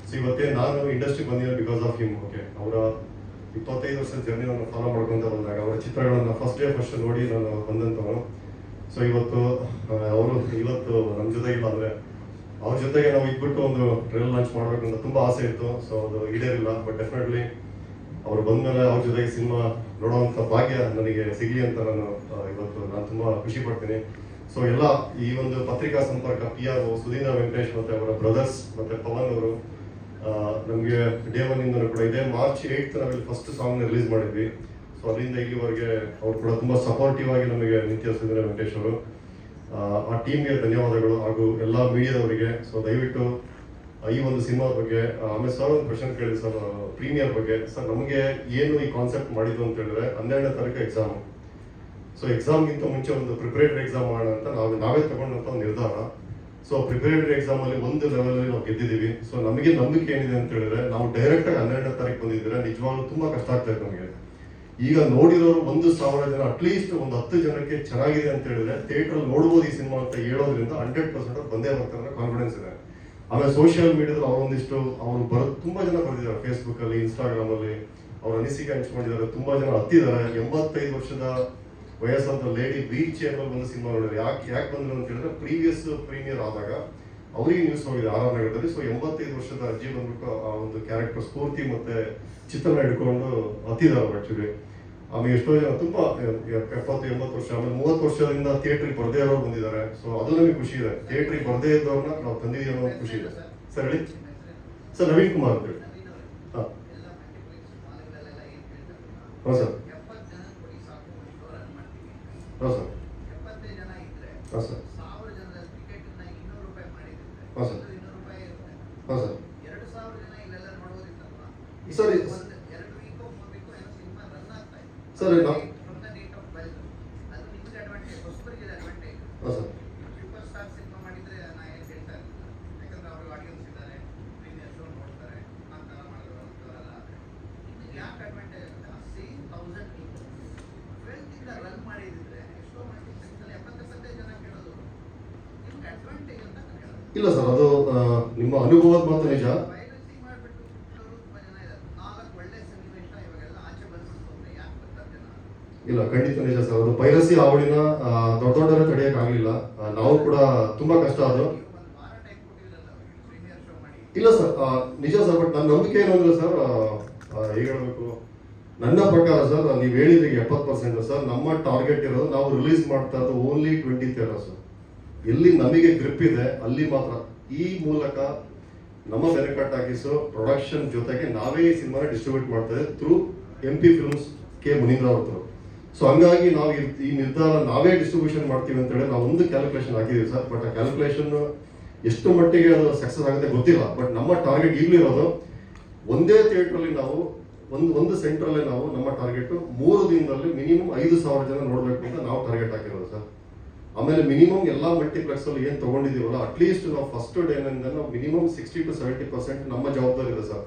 ಸೊ ಇವತ್ತೇ ನಾನು ಇಂಡಸ್ಟ್ರಿಗೆ ಬಂದಿದ್ದೆ ಬಿಕಾಸ್ ಆಫ್ ಹಿಮ್. ಓಕೆ, ಅವರ 25 ವರ್ಷದ ಜರ್ನಿ ನಾನು ಫಾಲೋ ಮಾಡ್ಕೊಂತ ಬಂದಾಗ ಅವರ ಚಿತ್ರಗಳನ್ನು ಫಸ್ಟ್ ನೋಡಿ ನಾನು ಬಂದಂಥವನು. ಸೊ ಇವತ್ತು ಅವರು ನಮ್ಮ ಜೊತೆಗಿಲ್ಲ, ಅಂದರೆ ಅವ್ರ ಜೊತೆಗೆ ನಾವು ಇದ್ಬಿಟ್ಟು ಒಂದು ಟ್ರೈಲರ್ ಲಾಂಚ್ ಮಾಡಬೇಕು ಅಂತ ತುಂಬ ಆಸೆ ಇತ್ತು. ಸೊ ಅದು ಈಡೇರಿಲ್ಲ. ಬಟ್ ಡೆಫಿನೆಟ್ಲಿ ಅವ್ರು ಬಂದಮೇಲೆ ಅವ್ರ ಜೊತೆಗೆ ಸಿನಿಮಾ ನೋಡುವಂಥ ಭಾಗ್ಯ ನನಗೆ ಸಿಗಲಿ ಅಂತ ನಾನು ತುಂಬ ಖುಷಿ ಪಡ್ತೀನಿ. ಸೊ ಎಲ್ಲ ಈ ಒಂದು ಪತ್ರಿಕಾ ಸಂಪರ್ಕ PR ಸುಧೀಂದ್ರ ವೆಂಕಟೇಶ್ ಮತ್ತು ಅವರ ಬ್ರದರ್ಸ್ ಮತ್ತು ಪವನ್ ಅವರು ನಮಗೆ ಡೇ 1 ಇಂದನೂ ಕೂಡ ಇದೇ March 8th ನಾವಿಲ್ಲಿ ಫಸ್ಟ್ ಸಾಂಗ್ನ ರಿಲೀಸ್ ಮಾಡಿದ್ವಿ. ಸೊ ಅದರಿಂದ ಇಲ್ಲಿವರೆಗೆ ಅವ್ರು ಕೂಡ ತುಂಬ ಸಪೋರ್ಟಿವ್ ಆಗಿ ನಮಗೆ ನಿಂತಿರೋ ಸುಧೀಂದ್ರ ವೆಂಕಟೇಶ್ ಅವರು. ಆ ಟೀಮ್ಗೆ ಧನ್ಯವಾದಗಳು ಹಾಗೂ ಎಲ್ಲ ಮೀಡಿಯಾದವರಿಗೆ. ಸೊ ದಯವಿಟ್ಟು ಈ ಒಂದು ಸಿನಿಮಾ ಬಗ್ಗೆ, ಆಮೇಲೆ ಸರ್ ಒಂದು ಕ್ವಶನ್ ಕೇಳಿ ಸರ್, ಪ್ರೀಮಿಯರ್ ಬಗ್ಗೆ. ಸರ್ ನಮಗೆ ಏನು ಈ ಕಾನ್ಸೆಪ್ಟ್ ಮಾಡಿದ್ದು ಅಂತ ಹೇಳಿದ್ರೆ 12ನೇ ತಾರೀಕು ಎಕ್ಸಾಮ್. ಸೊ ಎಕ್ಸಾಮ್ಗಿಂತ ಮುಂಚೆ ಒಂದು ಪ್ರಿಪರೇಟರಿ ಎಕ್ಸಾಮ್ ಮಾಡೋಣ ಅಂತ ನಾವೇ ತಗೊಂಡಂಥ ಒಂದು ನಿರ್ಧಾರ. ಸೊ ಪ್ರಿಪರೇಟರಿ ಎಕ್ಸಾಮಲ್ಲಿ ಒಂದು ಲೆವೆಲಲ್ಲಿ ನಾವು ಗೆದ್ದಿದ್ದೀವಿ. ಸೊ ನಮಗೆ ನಂಬಿಕೆ ಏನಿದೆ ಅಂತ ಹೇಳಿದ್ರೆ, ನಾವು ಡೈರೆಕ್ಟಾಗಿ 12ನೇ ತಾರೀಕು ಬಂದಿದ್ರೆ ನಿಜವಾಗ್ಲೂ ತುಂಬ ಕಷ್ಟ ಆಗ್ತಾ ಇತ್ತು ನಮಗೆ. ಈಗ ನೋಡಿರೋರು 1,000 ಜನ, ಅಟ್ಲೀಸ್ಟ್ ಒಂದು 10 ಜನಕ್ಕೆ ಚೆನ್ನಾಗಿದೆ ಅಂತ ಹೇಳಿದ್ರೆ ಥಿಯೇಟ್ರಲ್ಲಿ ನೋಡ್ಬೋದು ಈ ಸಿನಿಮಾ ಅಂತ ಹೇಳೋದ್ರಿಂದ 100% ಬಂದೇ ಬರ್ತಾರೆ ಕಾನ್ಫಿಡೆನ್ಸ್ ಇದೆ. ಆಮೇಲೆ ಸೋಷಿಯಲ್ ಮೀಡಿಯಾದಲ್ಲಿ ಅವರು ತುಂಬ ಜನ ಬರೆದಿದ್ದಾರೆ, ಫೇಸ್ಬುಕ್ಕಲ್ಲಿ, ಇನ್ಸ್ಟಾಗ್ರಾಮಲ್ಲಿ ಅವ್ರ ಅನಿಸಿಕೆ ಹಂಚ್ಕೊಂಡಿದ್ದಾರೆ. ತುಂಬ ಜನ ಹತ್ತಿದ್ದಾರೆ. 85 ವರ್ಷದ ವಯಸ್ಸಾದ ಲೇಡಿ ವೀಲ್ ಚೇರ್ ಬಂದು ಸಿನಿಮಾ ನೋಡಿದ್ರು. ಯಾಕೆ ಬಂದ್ರು ಅಂತ ಹೇಳಿದ್ರೆ ಪ್ರೀವಿಯಸ್ ಪ್ರೀಮಿಯರ್ ಆದಾಗ ಅವರಿಗೆ ನ್ಯೂಸ್ ಹೋಗಿದೆ ಆರ್ ನಗರದಲ್ಲಿ. ಸೊ 85 ವರ್ಷದ ಅಜ್ಜಿ ಬಂದ್ಬಿಟ್ಟು ಆ ಒಂದು ಕ್ಯಾರೆಕ್ಟರ್ ಸ್ಫೂರ್ತಿ ಮತ್ತೆ ಚಿತ್ರಣ ಹಿಡ್ಕೊಂಡು ಹತ್ತಿದ್ದಾರೆ ಆಕ್ಚುಲಿ. ಆಮೇಲೆ ಎಷ್ಟೋ ಜನ ತುಂಬಾ 70-80 ವರ್ಷ, ಆಮೇಲೆ 30 ವರ್ಷದಿಂದ ಥಿಯೇಟ್ರಿಗೆ ಬರದೇ ಇರೋರು ಬಂದಿದ್ದಾರೆ. ಸೊ ಅದು ನಮಗೆ ಖುಷಿ ಇದೆ. ಥಿಯೇಟ್ರಿಗೆ ಬರದೇ ಇದ್ದವ್ರನ್ನ ನಾವು ತಂದಿದ್ದೀವಿ ಅನ್ನೋ ಖುಷಿ ಇದೆ. ಸರ್ ಹೇಳಿ ಸರ್. ನವೀನ್ ಕುಮಾರ್ ಅಂತ ಹೇಳಿ. ಹಾಂ ಹಾಂ ಸರ್. ಹಾಂ ಸರ್. ಹಾಂ ಸರ್. ಹಾಂ ಸರ್. ಹಾಂ ಸರ್. ಸರಿ ಸರ್ ನಾವು ಹಾಂ ಸರ್. ಇಲ್ಲ ಸರ್, ಅದು ನಿಮ್ಮ ಅನುಭವದ ಮಾತು ನಿಜ. ಇಲ್ಲ ಖಂಡಿತ ನಿಜ ಸರ್. ಅದು ಪೈರಸಿ ಹಾವಳಿನ ದೊಡ್ಡವರೇ ತಡೆಯೋಕ್ಕಾಗಲಿಲ್ಲ. ನಾವು ಕೂಡ ತುಂಬಾ ಕಷ್ಟ ಅದು. ಇಲ್ಲ ಸರ್, ನಿಜ ಸರ್. ಬಟ್ ನನ್ನ ನಂಬಿಕೆ ಏನು ಅಂದ್ರೆ ಸರ್, ಹೇಗೆ ಹೇಳಬೇಕು, ನನ್ನ ಪ್ರಕಾರ ಸರ್ ನೀವು ಹೇಳಿದ್ರಿಗೆ 70% ಸರ್. ನಮ್ಮ ಟಾರ್ಗೆಟ್ ಇರೋದು ನಾವು ರಿಲೀಸ್ ಮಾಡ್ತಾ ಇರೋದು ಓನ್ಲಿ 20 ಥಿಯೇಟರ್ಸ್. ಎಲ್ಲಿ ನಮಗೆ ಗ್ರಿಪ್ ಇದೆ ಅಲ್ಲಿ ಮಾತ್ರ. ಈ ಮೂಲಕ ನಮ್ಮ ಬೆನಕಟ್ ಹಾಕಿಸೋ ಪ್ರೊಡಕ್ಷನ್ ಜೊತೆಗೆ ನಾವೇ ಈ ಸಿನಿಮಾನ ಡಿಸ್ಟ್ರಿಬ್ಯೂಟ್ ಮಾಡ್ತಾ ಇದ್ದೀವಿ ಥ್ರೂ MP ಫಿಲ್ಮ್ಸ್ ಕೆ ಮುನೀಂದ್ರ ಅವ್ರ. ಸೊ ಹಂಗಾಗಿ ನಾವು ಈ ನಿರ್ಧಾರ ನಾವೇ ಡಿಸ್ಟ್ರಿಬ್ಯೂಷನ್ ಮಾಡ್ತೀವಿ ಅಂತ ಹೇಳಿ ನಾವು ಒಂದು ಕ್ಯಾಲ್ಕುಲೇಷನ್ ಹಾಕಿದೀವಿ ಸರ್. ಬಟ್ ಆ ಕ್ಯಾಲ್ಕುಲೇಷನ್ ಎಷ್ಟು ಮಟ್ಟಿಗೆ ಅದು ಸಕ್ಸಸ್ ಆಗುತ್ತೆ ಗೊತ್ತಿಲ್ಲ. ಬಟ್ ನಮ್ಮ ಟಾರ್ಗೆಟ್ ಈಗಲೂ ಇರೋದು ಒಂದೇ ಥಿಯೇಟ್ರಲ್ಲಿ ನಾವು ಒಂದು ಸೆಂಟ್ರಲ್ಲಿ ನಾವು ನಮ್ಮ ಟಾರ್ಗೆಟ್ 3 ದಿನದಲ್ಲಿ ಮಿನಿಮಮ್ 5,000 ಜನ ನೋಡಬೇಕು ಅಂತ ನಾವು ಟಾರ್ಗೆಟ್ ಹಾಕಿರೋದು ಸರ್. ಆಮೇಲೆ ಮಿನಿಮಮ್ ಎಲ್ಲ ಮಲ್ಟಿಪ್ಲೆಕ್ಸ್ ಅಲ್ಲಿ ಏನು ತಗೊಂಡಿದ್ದೀವಲ್ಲ, ಅಟ್ಲೀಸ್ಟ್ ನಾವು ಫಸ್ಟ್ ಡೇನಿಂದ ನಾವು ಮಿನಿಮಮ್ 60 to 70% ನಮ್ಮ ಜವಾಬ್ದಾರಿ ಇದೆ ಸರ್.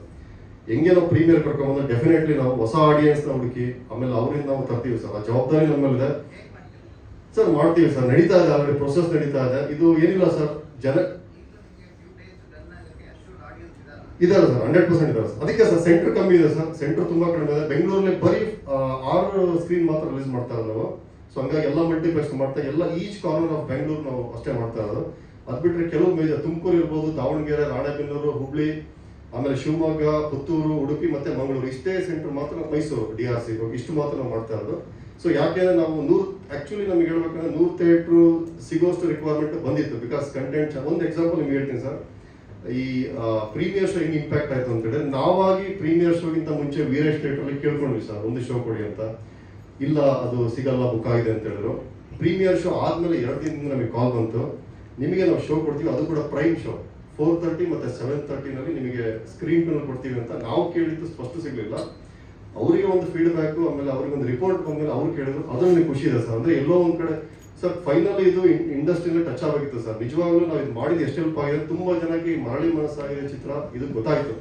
ಹೆಂಗೆ ನಾವು ಪ್ರೀಮಿಯರ್ ಕರ್ಕೊಂಡ್ಬಂದ್ರೆ ಡೆಫಿನೆಟ್ಲಿ ನಾವು ಹೊಸ ಆಡಿಯನ್ಸ್ನ ಹುಡುಕಿ ಆಮೇಲೆ ಅವರಿಂದ ನಾವು ತರ್ತೀವಿ ಸರ್. ಆ ಜವಾಬ್ದಾರಿ ನಮ್ಮಲ್ಲಿದೆ ಸರ್. ಮಾಡ್ತೀವಿ ಸರ್. ನಡೀತಾ ಇದೆ, ಆಲ್ರೆಡಿ ಪ್ರೊಸೆಸ್ ನಡೀತಾ ಇದೆ. ಇದು ಏನಿಲ್ಲ ಸರ್, ಜನ ಇದಾರೆ ಸರ್, 100% ಇದಾರೆ ಸರ್. ಅದಕ್ಕೆ ಸರ್ ಸೆಂಟರ್ ಕಮ್ಮಿ ಇದೆ ಸರ್. ಸೆಂಟರ್ ತುಂಬಾ ಕಡಿಮೆ ಇದೆ. ಬೆಂಗಳೂರಲ್ಲಿ ಬರೀ 6 ಸ್ಕ್ರೀನ್ ಮಾತ್ರ ರಿಲೀಸ್ ಮಾಡ್ತಾ ಇರೋದು ನಾವು. ಸೊ ಹಂಗಾಗಿ ಎಲ್ಲ ಮಲ್ಟಿಪ್ಲೆಕ್ಸ್ ಮಾಡ್ತಾ ಎಲ್ಲ ಈಚ್ ಕಾರ್ನರ್ ಆಫ್ ಬೆಂಗಳೂರು ನಾವು ಅಷ್ಟೇ ಮಾಡ್ತಾ ಇರೋದು. ಅದ್ ಬಿಟ್ಟರೆ ಕೆಲವು ಮೇಜರ್ ತುಮಕೂರು ಇರ್ಬೋದು, ದಾವಣಗೆರೆ, ರಾಣೆಬೆನ್ನೂರು, ಹುಬ್ಳಿ, ಆಮೇಲೆ ಶಿವಮೊಗ್ಗ, ಪುತ್ತೂರು, ಉಡುಪಿ ಮತ್ತೆ ಮಂಗಳೂರು, ಇಷ್ಟೇ ಸೆಂಟರ್ ಮಾತ್ರ. ಮೈಸೂರು DRC ಇಷ್ಟು ಮಾತ್ರ ನಾವು ಮಾಡ್ತಾ ಇರೋದು. ಸೊ ಯಾಕೆಂದ್ರೆ ನಾವು 100 ಆಕ್ಚುಲಿ ನಮಗೆ ಹೇಳ್ಬೇಕಂದ್ರೆ 100 ಥಿಯೇಟ್ರು ಸಿಗೋಷ್ಟು ರಿಕ್ವೈರ್ಮೆಂಟ್ ಬಂದಿತ್ತು. ಬಿಕಾಸ್ ಕಂಟೆಂಟ್ ಒಂದು ಎಕ್ಸಾಂಪಲ್ ನಿಮ್ಗೆ ಹೇಳ್ತೀನಿ ಸರ್. ಈ ಪ್ರೀಮಿಯರ್ ಶೋ ಹೆಂಗ್ ಇಂಪ್ಯಾಕ್ಟ್ ಆಯ್ತು ಅಂತ ಹೇಳಿದ್ರೆ, ನಾವಾಗಿ ಪ್ರೀಮಿಯರ್ ಶೋಗಿಂತ ಮುಂಚೆ ವೀರೇಶ್ ಥಿಯೇಟರ್ ಕೇಳ್ಕೊಂಡ್ವಿ ಸರ್ ಒಂದು ಶೋ ಕೊಡಿ ಅಂತ. ಇಲ್ಲ ಅದು ಸಿಗಲ್ಲ, ಬುಕ್ ಆಗಿದೆ ಅಂತ ಹೇಳಿದ್ರು. ಪ್ರೀಮಿಯರ್ ಶೋ ಆದ್ಮೇಲೆ 2 ದಿನದಿಂದ ನಮಗೆ ಕಾಲ್ ಬಂತು, ನಿಮಗೆ ನಾವು ಶೋ ಕೊಡ್ತೀವಿ, ಅದು ಕೂಡ ಪ್ರೈಮ್ ಶೋ 4:30 ಮತ್ತೆ 7:30 ನಿಮಗೆ ಸ್ಕ್ರೀನ್ ಟೂನ್ ಕೊಡ್ತೀವಿ ಅಂತ. ನಾವು ಕೇಳಿದ್ದು ಸ್ಪಷ್ಟ ಸಿಗ್ಲಿಲ್ಲ. ಅವರಿಗೆ ಒಂದು ಫೀಡ್ಬ್ಯಾಕ್, ಆಮೇಲೆ ಅವ್ರಿಗೆ ಒಂದು ರಿಪೋರ್ಟ್ ಬಂದ್ಮೇಲೆ ಅವ್ರು ಕೇಳಿದ್ರು. ಅದು ನನಗೆ ಖುಷಿ ಇದೆ ಸರ್. ಅಂದ್ರೆ ಎಲ್ಲೋ ಒಂದ್ ಕಡೆ ಸರ್ ಫೈನಲ್ ಇದು ಇಂಡಸ್ಟ್ರಿಯಲ್ಲಿ ಟಚ್ ಆಗಿತ್ತು ಸರ್. ನಿಜವಾಗ್ಲೂ ನಾವು ಇದು ಮಾಡಿದ ಎಷ್ಟು ಹೆಲ್ಪ್ ಆಗಿದೆ. ತುಂಬಾ ಜನಕ್ಕೆ ಈ ಮರಳಿ ಮನಸ್ಸಾಗಿದೆ ಚಿತ್ರ ಇದು ಗೊತ್ತಾಯ್ತು.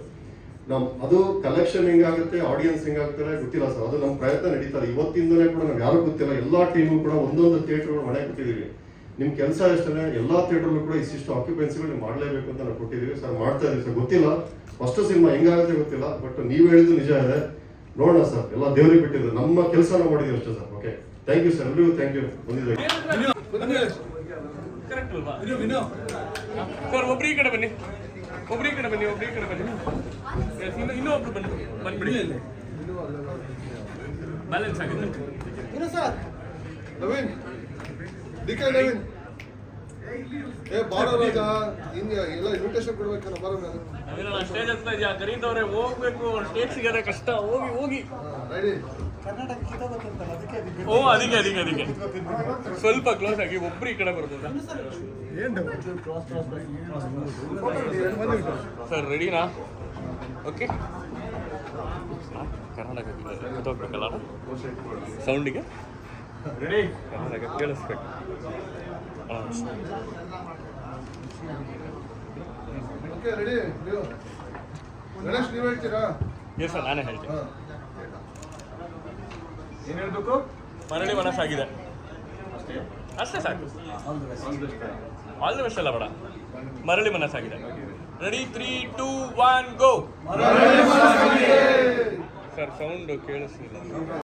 ನಾವು ಅದು ಕಲೆಕ್ಷನ್ ಹೆಂಗಾಗುತ್ತೆ, ಆಡಿಯನ್ಸ್ ಹೆಂಗಾಗ್ತಾರೆ ಗೊತ್ತಿಲ್ಲ ಸರ್. ಅದು ನಮ್ಮ ಪ್ರಯತ್ನ ನಡೀತಾರೆ. ಇವತ್ತಿಂದಲೇ ಕೂಡ ನಾವು ಯಾರು ಗೊತ್ತಿಲ್ಲ, ಎಲ್ಲಾ ಟೀಮು ಕೂಡ ಒಂದೊಂದು ಥಿಯೇಟರ್ ಮನೆ ಕೊಟ್ಟಿದ್ದೀವಿ. ನಿಮ್ ಕೆಲಸ ಎಷ್ಟೇ ಎಲ್ಲಾ ಥಿಯೇಟರ್ಲು ಕೂಡ ಇಷ್ಟಿಷ್ಟು ಆಕ್ಯುಪೆನ್ಸಿಗಳು ನೀವು ಮಾಡಲೇಬೇಕು ಅಂತ ನಾವು ಕೊಟ್ಟಿದ್ದೀವಿ ಸರ್. ಮಾಡ್ತಾ ಇದೀವಿ ಸರ್. ಗೊತ್ತಿಲ್ಲ ಫಸ್ಟ್ ಸಿನಿಮಾ ಹೆಂಗಾಗುತ್ತೆ ಗೊತ್ತಿಲ್ಲ. ಬಟ್ ನೀವು ಹೇಳಿದ್ದು ನಿಜ ಇದೆ. ನೋಡೋಣ ಸರ್, ಎಲ್ಲ ದೇವರಿಗೆ ಬಿಟ್ಟಿದ್ದು. ನಮ್ಮ ಕೆಲಸ ನಾವು ಮಾಡಿದೀವಿ ಅಷ್ಟೇ sir. Okay, thank you sir. ಎಲ್ರಿಗೂ ಥ್ಯಾಂಕ್ ಯು ಬಂದಿದ್ದೀವಿ. ಸರ್ ಒಬ್ರು ಈ ಕಡೆ ಬನ್ನಿ, ಒಬ್ರು ಈ ಕಡೆ ಬನ್ನಿ, ಒಬ್ರು ಈ ಕಡೆ ಬನ್ನಿ. ಇನ್ನೊಬ್ರು ಬನ್ನಿ, ಬಂದ್ಬಿಡಿ. ಬ್ಯಾಲೆನ್ಸ್ ಆಗಿದೆ ಸರ್. ನವೀನ್ DK ನವೀನ್ ಬಾರೋ ರಾಜ, ಹಿಂಗೆ ಎಲ್ಲ ಇನ್ವಿಟೇಷನ್ ಕೊಡ್ಬೇಕಲ್ಲ. ಬಾರೋ ನವೀನ ಸ್ಟೇಜ್ ಹತ್ರ ಇದೆಯಾ, ಕರೀತವ್ರೆ, ಹೋಗ್ಬೇಕು. ಸ್ಟೇಜ್ ಸಿಗೋದೇ ಕಷ್ಟ. ಹೋಗಿ ರೆಡಿ. ಓ ಅದಕ್ಕೆ ಸ್ವಲ್ಪ ಕ್ಲೋಸ್ ಆಗಿ ಒಬ್ರು ಈ ಕಡೆ ಬರ್ಬೋದಾ ಸರ್? ರೆಡಿನಾ? ಓಕೆ. ಕರ್ನಾಟಕ ಗೊತ್ತಾಗ್ಬೇಕಲ್ಲ ಸೌಂಡಿಗೆ. ರೆಡಿ? ಕರ್ನಾಟಕ ಕೇಳಿಸ್ಬೇಕು. Okay ready. ನೀವು ಗಣೇಶ್ ನೀವು ಹೇಳ್ತೀರಾ? ಎಸ್ ಸರ್, ನಾನೇ ಹೇಳ್ತೀನಿ. ಏನು ಹೇಳ್ಬೇಕು? ಮರಳಿ ಮನಸ್ಸಾಗಿದೆ ಅಷ್ಟೇ ಸಾಕು. ಆಲ್ ದ ಬೆಸ್ಟ್ ಅಲ್ಲ ಬೇಡ, ಮರಳಿ ಮನಸ್ಸಾಗಿದೆ. ರೆಡಿ? 3, 2, 1 ಗೋ. Sir sound ಕೇಳಿಸ್ಲಿಲ್ಲ.